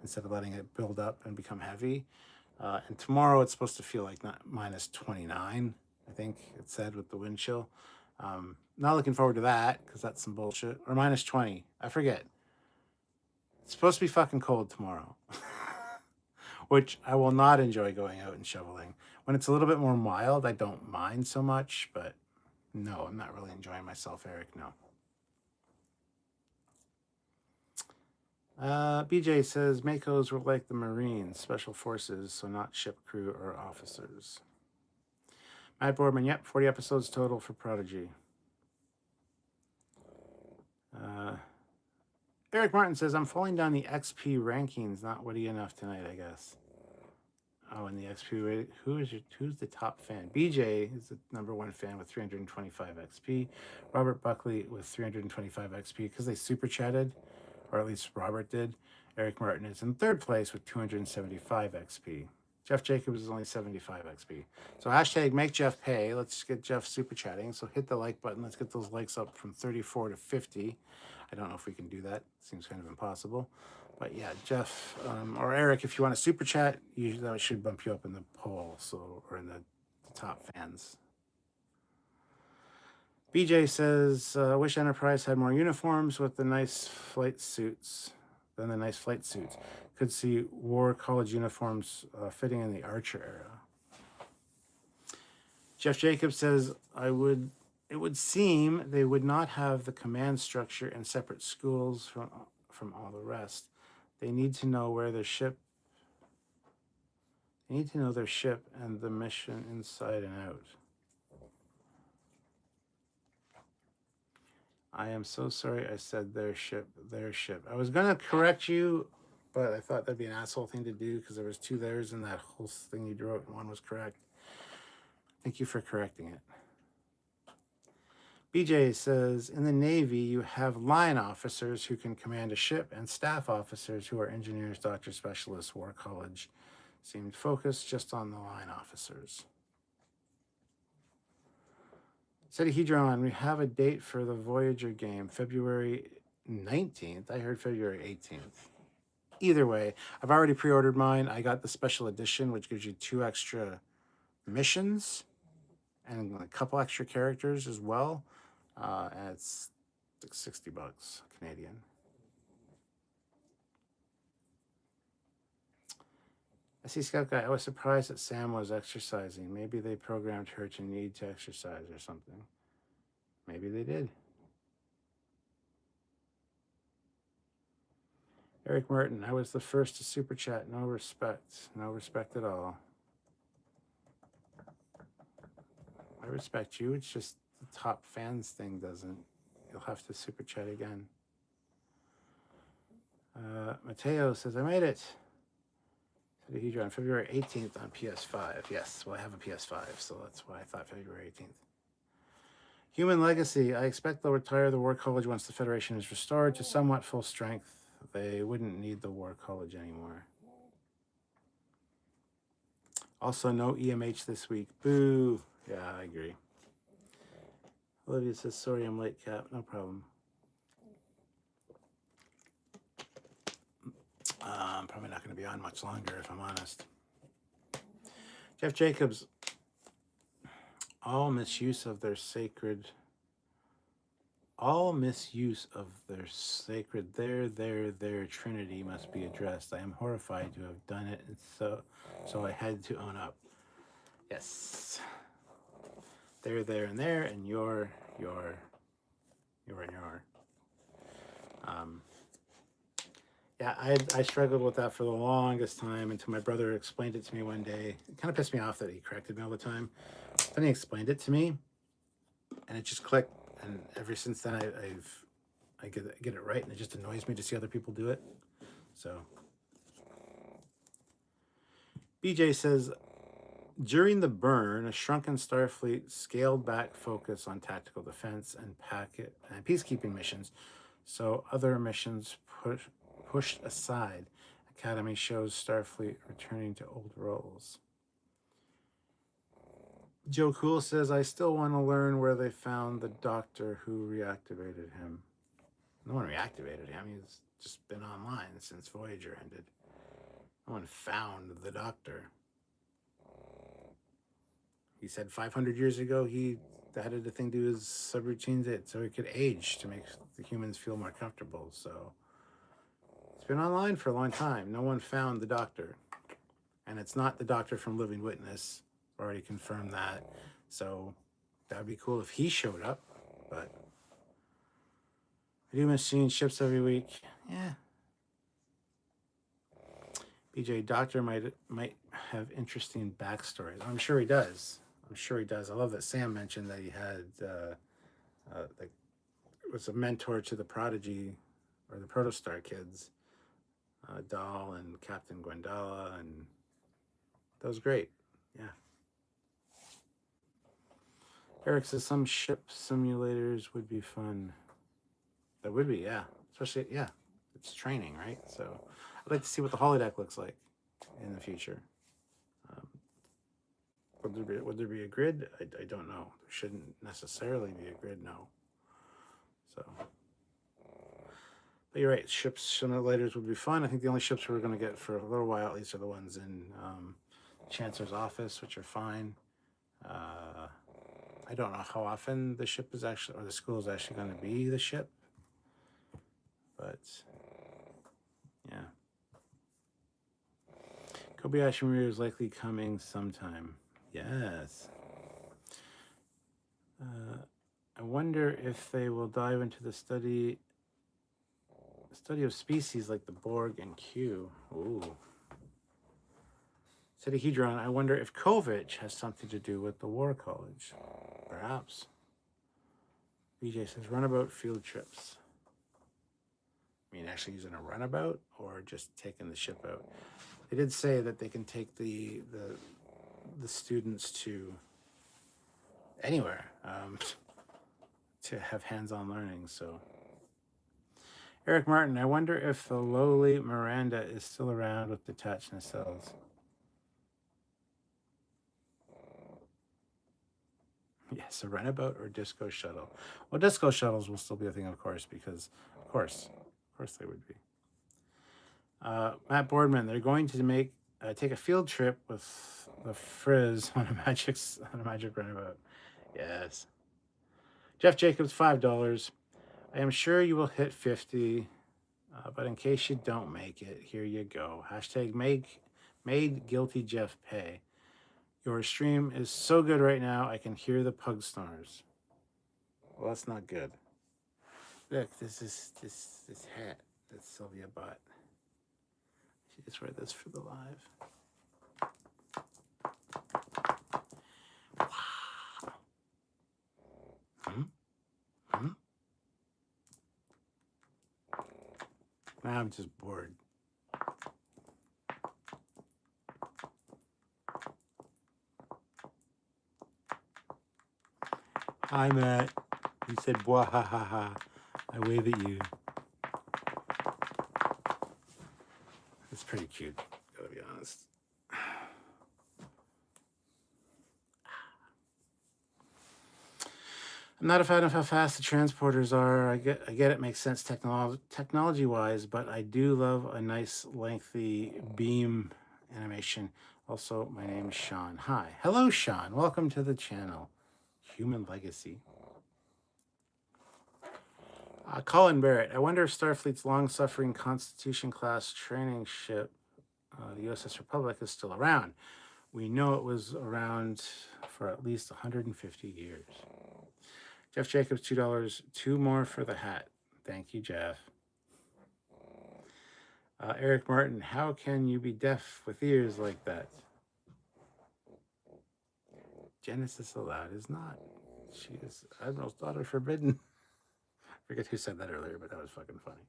instead of letting it build up and become heavy. And tomorrow it's supposed to feel like not minus 29, I think it said, with the wind chill. Not looking forward to that because that's some bullshit. Or minus 20. I forget. It's supposed to be fucking cold tomorrow. Which I will not enjoy going out and shoveling. When it's a little bit more mild, I don't mind so much, but no, I'm not really enjoying myself, Eric, no. BJ says, Mako's were like the Marines, special forces, so not ship crew or officers. Matt Boardman, yep, 40 episodes total for Prodigy. Eric Martin says, I'm falling down the XP rankings, not witty enough tonight, I guess. Oh, and the XP, who's the top fan? BJ is the number 1 fan with 325 XP. Robert Buckley with 325 XP because they super chatted. or at least Robert did. Eric Martin is in third place with 275 XP. Jeff Jacobs is only 75 XP. So hashtag make Jeff pay. Let's get Jeff super chatting. So hit the like button. Let's get those likes up from 34 to 50. I don't know if we can do that. Seems kind of impossible. But yeah, Jeff or Eric, if you want to super chat, that should bump you up in the poll, or in the top fans. BJ says, wish Enterprise had more uniforms with the nice flight suits. Could see War College uniforms fitting in the Archer era. Jeff Jacobs says, it would seem they would not have the command structure in separate schools from all the rest. They need to know where their ship. They need to know their ship and the mission inside and out. I am so sorry I said their ship. I was going to correct you, but I thought that'd be an asshole thing to do because there was two theirs in that whole thing you wrote and one was correct. Thank you for correcting it. BJ says, in the Navy, you have line officers who can command a ship and staff officers who are engineers, doctors, specialists. War College seemed focused just on the line officers. Cetahedron, we have a date for the Voyager game, February 19th. I heard February 18th. Either way, I've already pre-ordered mine. I got the special edition, which gives you 2 extra missions and a couple extra characters as well. And it's like $60 Canadian. I see Scout Guy. I was surprised that Sam was exercising. Maybe they programmed her to need to exercise or something. Maybe they did. Eric Merton, I was the first to super chat. No respect. No respect at all. I respect you. It's just the top fans thing doesn't. You'll have to super chat again. Mateo says, I made it. On February 18th on PS5. Yes, well, I have a PS5, so that's why I thought February 18th. Human Legacy. I expect they'll retire the War College once the Federation is restored to somewhat full strength. They wouldn't need the War College anymore. Also, no EMH this week. Boo. Yeah, I agree. Olivia says, sorry, I'm late, Cap. No problem. I'm probably not going to be on much longer, if I'm honest. Jeff Jacobs. All misuse of their sacred, their Trinity must be addressed. I am horrified to have done it, and so I had to own up. Yes. There, and there, and your. Yeah, I struggled with that for the longest time until my brother explained it to me one day. It kind of pissed me off that he corrected me all the time. Then he explained it to me, and it just clicked. And ever since then, I get it right, and it just annoys me to see other people do it. So, BJ says, during the burn, a shrunken Starfleet scaled back focus on tactical defense and peacekeeping missions, so other missions pushed aside. Academy shows Starfleet returning to old roles. Joe Cool says, I still want to learn where they found the doctor who reactivated him. No one reactivated him. He's just been online since Voyager ended. No one found the doctor. He said 500 years ago he added a thing to his subroutines so he could age to make the humans feel more comfortable. So it's been online for a long time. No one found the doctor. And it's not the doctor from Living Witness. Already confirmed that. So that would be cool if he showed up. But I do miss seeing ships every week. Yeah. BJ, Doctor might have interesting backstories. I'm sure he does. I love that Sam mentioned that he had was a mentor to the Prodigy or the Protostar kids, Dahl and Captain Gwendala, and that was great. Yeah. Eric says some ship simulators would be fun. That would be, yeah. Especially, yeah. it's training, right? So I'd like to see what the holodeck looks like in the future. Um, would there be a grid? I don't know. There shouldn't necessarily be a grid, no. So, but you're right. Ships simulators would be fun. I think the only ships we're going to get for a little while, at least, are the ones in Chancellor's office, which are fine. I don't know how often the ship is actually, or the school is actually going to be the ship. But, yeah. Kobayashi Maru is likely coming sometime. Yes. I wonder if they will dive into the study of species like the Borg and Q. Ooh. Hedron, I wonder if Kovich has something to do with the War College. Perhaps. BJ says runabout field trips. I mean, actually using a runabout or just taking the ship out. They did say that they can take the students to anywhere to have hands-on learning. So, Eric Martin, I wonder if the lowly Miranda is still around with detached nacelles. Yes, a runabout or disco shuttle. Well, disco shuttles will still be a thing, of course, because of course they would be. Matt Boardman, they're going to take a field trip with the Frizz on a magic runabout. Yes. Jeff Jacobs, $5. I am sure you will hit 50, but in case you don't make it, here you go. Hashtag made guilty Jeff pay. Your stream is so good right now, I can hear the pug snores. Well, that's not good. Look, this hat that Sylvia bought. She just wear this for the live. Wow. Now I'm just bored. Hi, Matt. You said, "Bwah ha ha ha." I wave at you. It's pretty cute, gotta be honest. I'm not a fan of how fast the transporters are. I get it makes sense technology-wise, but I do love a nice lengthy beam animation. Also, my name is Sean. Hi. Hello, Sean. Welcome to the channel. Human Legacy. Colin Barrett. I wonder if Starfleet's long-suffering Constitution-class training ship, the USS Republic, is still around. We know it was around for at least 150 years. Jeff Jacobs, $2. 2 more for the hat. Thank you, Jeff. Eric Martin, how can you be deaf with ears like that? Genesis Allowed is not. She is Admiral's daughter forbidden. I forget who said that earlier, but that was fucking funny.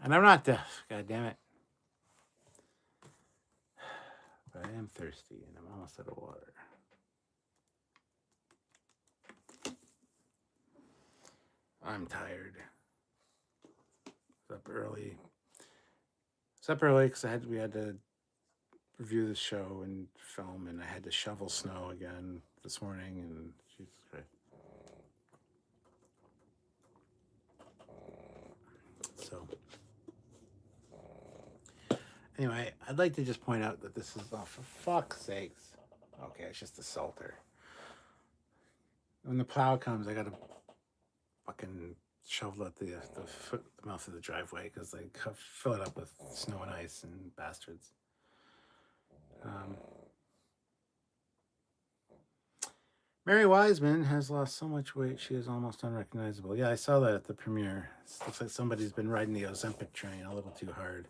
And I'm not deaf, god damn it. But I am thirsty and I'm almost out of water. I'm tired. Up early. It's up early because we had to review the show and film, and I had to shovel snow again this morning, and Jesus Christ. So, anyway, I'd like to just point out that this is, oh, for fuck's sakes. Okay, it's just a salter. When the plow comes, I gotta fucking shovel out the mouth of the driveway because they fill it up with snow and ice and bastards. Mary Wiseman has lost so much weight she is almost unrecognizable. Yeah, I saw that at the premiere. It looks like somebody's been riding the Ozempic train a little too hard.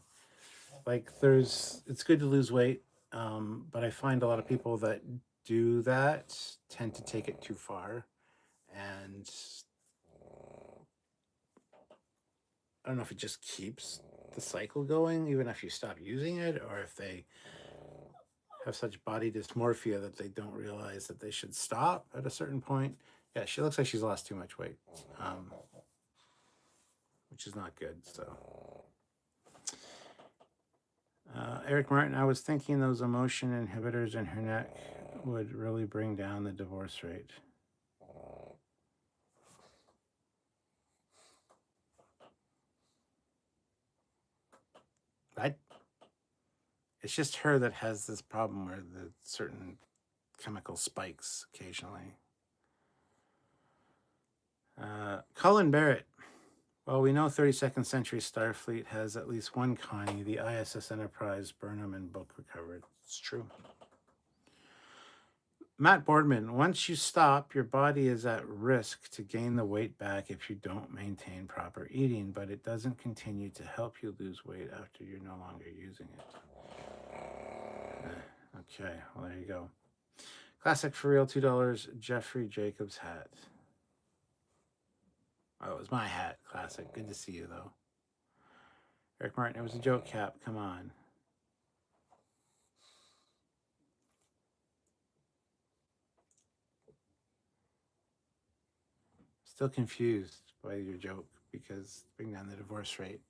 Like, it's good to lose weight, but I find a lot of people that do that tend to take it too far, and I don't know if it just keeps the cycle going, even if you stop using it, or if they have such body dysmorphia that they don't realize that they should stop at a certain point. Yeah, she looks like she's lost too much weight. which is not good. So, Eric Martin, I was thinking those emotion inhibitors in her neck would really bring down the divorce rate. It's just her that has this problem where the certain chemical spikes occasionally. Colin Barrett. Well, we know 32nd Century Starfleet has at least one Connie, the ISS Enterprise, Burnham, and Book recovered. It's true. Matt Boardman, once you stop, your body is at risk to gain the weight back if you don't maintain proper eating, but it doesn't continue to help you lose weight after you're no longer using it. Okay, well, there you go. Classic for real, $2, Jeffrey Jacobs hat. Oh, it was my hat. Classic. Good to see you, though. Eric Martin, it was a joke, Cap. Come on. Still confused by your joke because bring down the divorce rate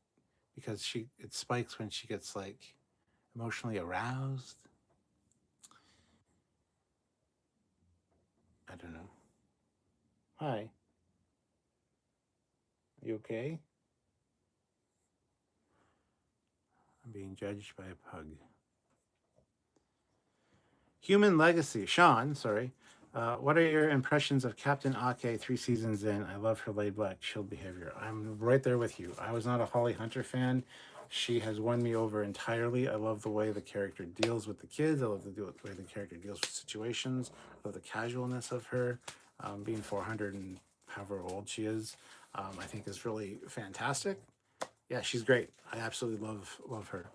because it spikes when she gets like emotionally aroused. I don't know. Hi. You okay? I'm being judged by a pug. Human Legacy. Sean, sorry. What are your impressions of Captain Ake 3 seasons in? I love her laid-back, chilled behavior. I'm right there with you. I was not a Holly Hunter fan. She has won me over entirely. I love the way the character deals with the kids. I love the way the character deals with situations. I love the casualness of her. Being 400 and however old she is, I think is really fantastic. Yeah, she's great. I absolutely love her.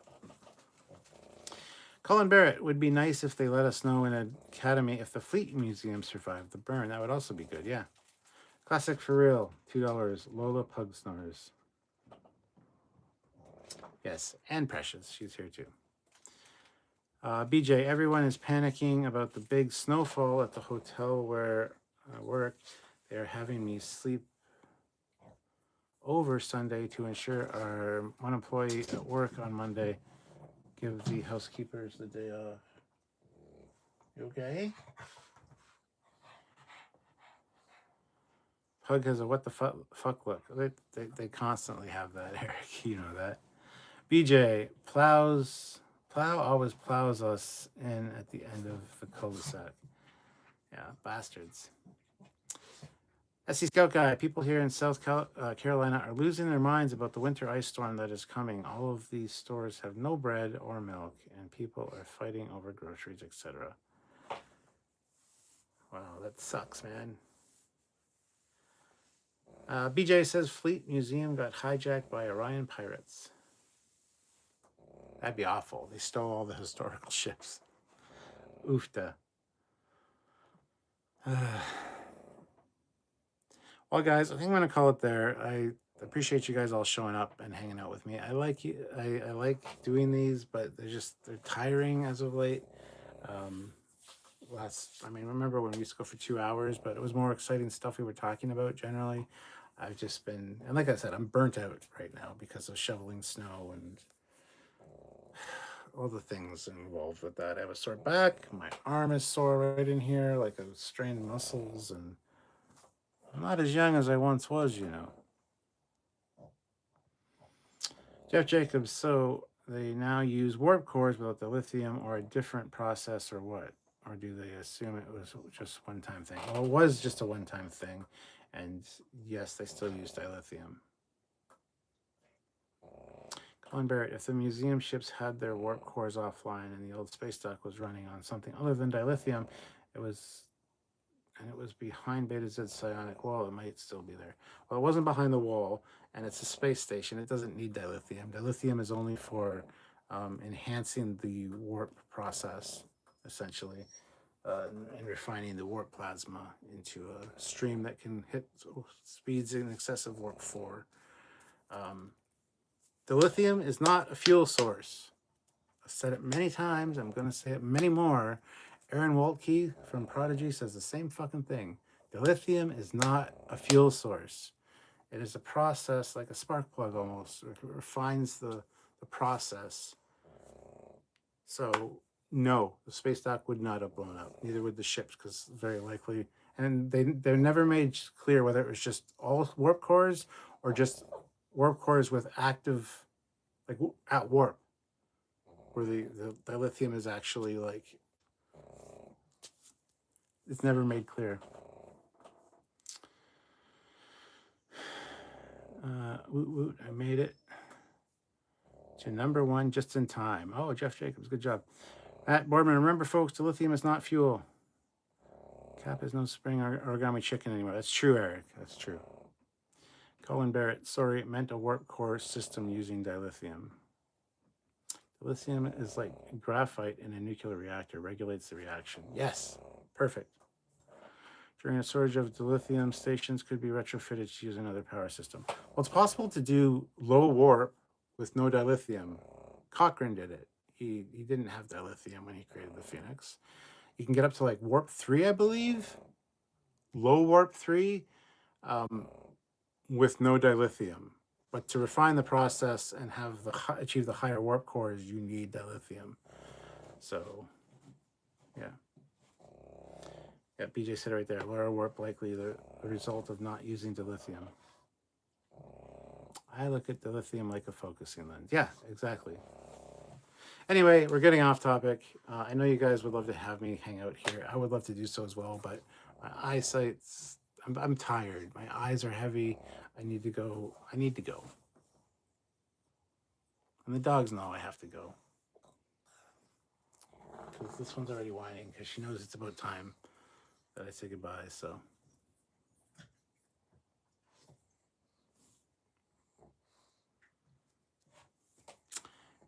Colin Barrett, would be nice if they let us know in Academy if the Fleet Museum survived the burn. That would also be good, yeah. Classic for real, $2. Lola Pug Snores. Yes, and Precious. She's here too. BJ, everyone is panicking about the big snowfall at the hotel where I work. They are having me sleep over Sunday to ensure our one employee at work on Monday give the housekeepers the day off. You okay? Pug has a what the fuck look. They constantly have that, Eric. You know that. BJ, Plow always plows us in at the end of the cul-de-sac. Yeah, bastards. SC Scout Guy, people here in South Carolina are losing their minds about the winter ice storm that is coming. All of these stores have no bread or milk, and people are fighting over groceries, etc. Wow, that sucks, man. BJ says Fleet Museum got hijacked by Orion pirates. That'd be awful. They stole all the historical ships. Oofta. Well, guys, I think I'm going to call it there. I appreciate you guys all showing up and hanging out with me. I like doing these, but they're tiring as of late. Remember when we used to go for 2 hours, but it was more exciting stuff we were talking about generally. I've just been, and like I said, I'm burnt out right now because of shoveling snow and all the things involved with that. I have a sore back. My arm is sore right in here, like a strained muscles, and I'm not as young as I once was, you know. Jeff Jacobs, so they now use warp cores without the lithium or a different process or what? Or do they assume it was just a one-time thing? Well, it was just a one-time thing. And yes, they still use dilithium. Colin Barrett, if the museum ships had their warp cores offline and the old space dock was running on something other than dilithium, it was behind Beta Z's psionic wall, it might still be there. Well, it wasn't behind the wall, and it's a space station. It doesn't need dilithium. Dilithium is only for enhancing the warp process, essentially, and refining the warp plasma into a stream that can hit speeds in excess of warp 4. Dilithium is not a fuel source. I've said it many times. I'm going to say it many more. Aaron Waltke from Prodigy says the same fucking thing. Dilithium is not a fuel source. It is a process like a spark plug almost. It refines the process. So no, the space dock would not have blown up. Neither would the ships, because very likely. And they're never made clear whether it was just all warp cores or just warp cores with active, like at warp, where the dilithium is actually like, it's never made clear. Woot woot, I made it to number 1 just in time. Oh, Jeff Jacobs, good job. Matt Boardman, remember folks, dilithium is not fuel. Cap is no spring origami chicken anymore. That's true, Eric. That's true. Colin Barrett, sorry, it meant a warp core system using dilithium. Dilithium is like graphite in a nuclear reactor, regulates the reaction. Yes, perfect. During a surge of dilithium, stations could be retrofitted to use another power system. Well, it's possible to do low warp with no dilithium. Cochrane did it. He didn't have dilithium when he created the Phoenix. You can get up to like warp 3, I believe. Low warp 3 with no dilithium. But to refine the process and have achieve the higher warp cores, you need dilithium. So, yeah. Yeah, BJ said it right there. Lower warp likely the result of not using dilithium. I look at dilithium like a focusing lens. Yeah, exactly. Anyway, we're getting off topic. I know you guys would love to have me hang out here. I would love to do so as well, but my eyesight's, I'm tired. My eyes are heavy. I need to go. And the dogs know I have to go. Because this one's already whining because she knows it's about time that I say goodbye, so.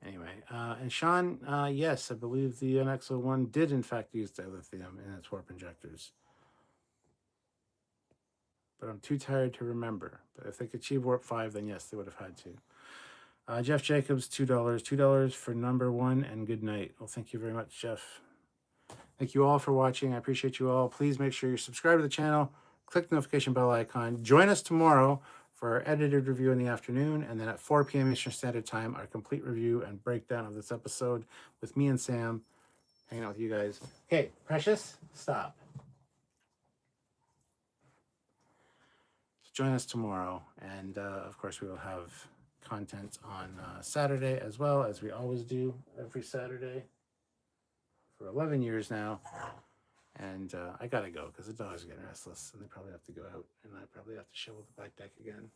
Anyway, and Sean, yes, I believe the NX-01 did in fact use dilithium in its warp injectors. But I'm too tired to remember. But if they could achieve warp 5, then yes, they would have had to. Jeff Jacobs, $2. $2 for number 1, and good night. Well, thank you very much, Jeff. Thank you all for watching. I appreciate you all. Please make sure you subscribe to the channel. Click the notification bell icon. Join us tomorrow for our edited review in the afternoon, and then at 4 p.m. Eastern Standard Time, our complete review and breakdown of this episode with me and Sam hanging out with you guys. Okay, Precious, stop. So join us tomorrow, and of course we will have content on Saturday as well, as we always do every Saturday for 11 years now. And I gotta go because the dogs are getting restless and they probably have to go out, and I probably have to shovel the back deck again.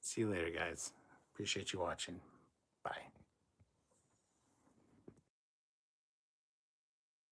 See you later, guys. Appreciate you watching. Bye.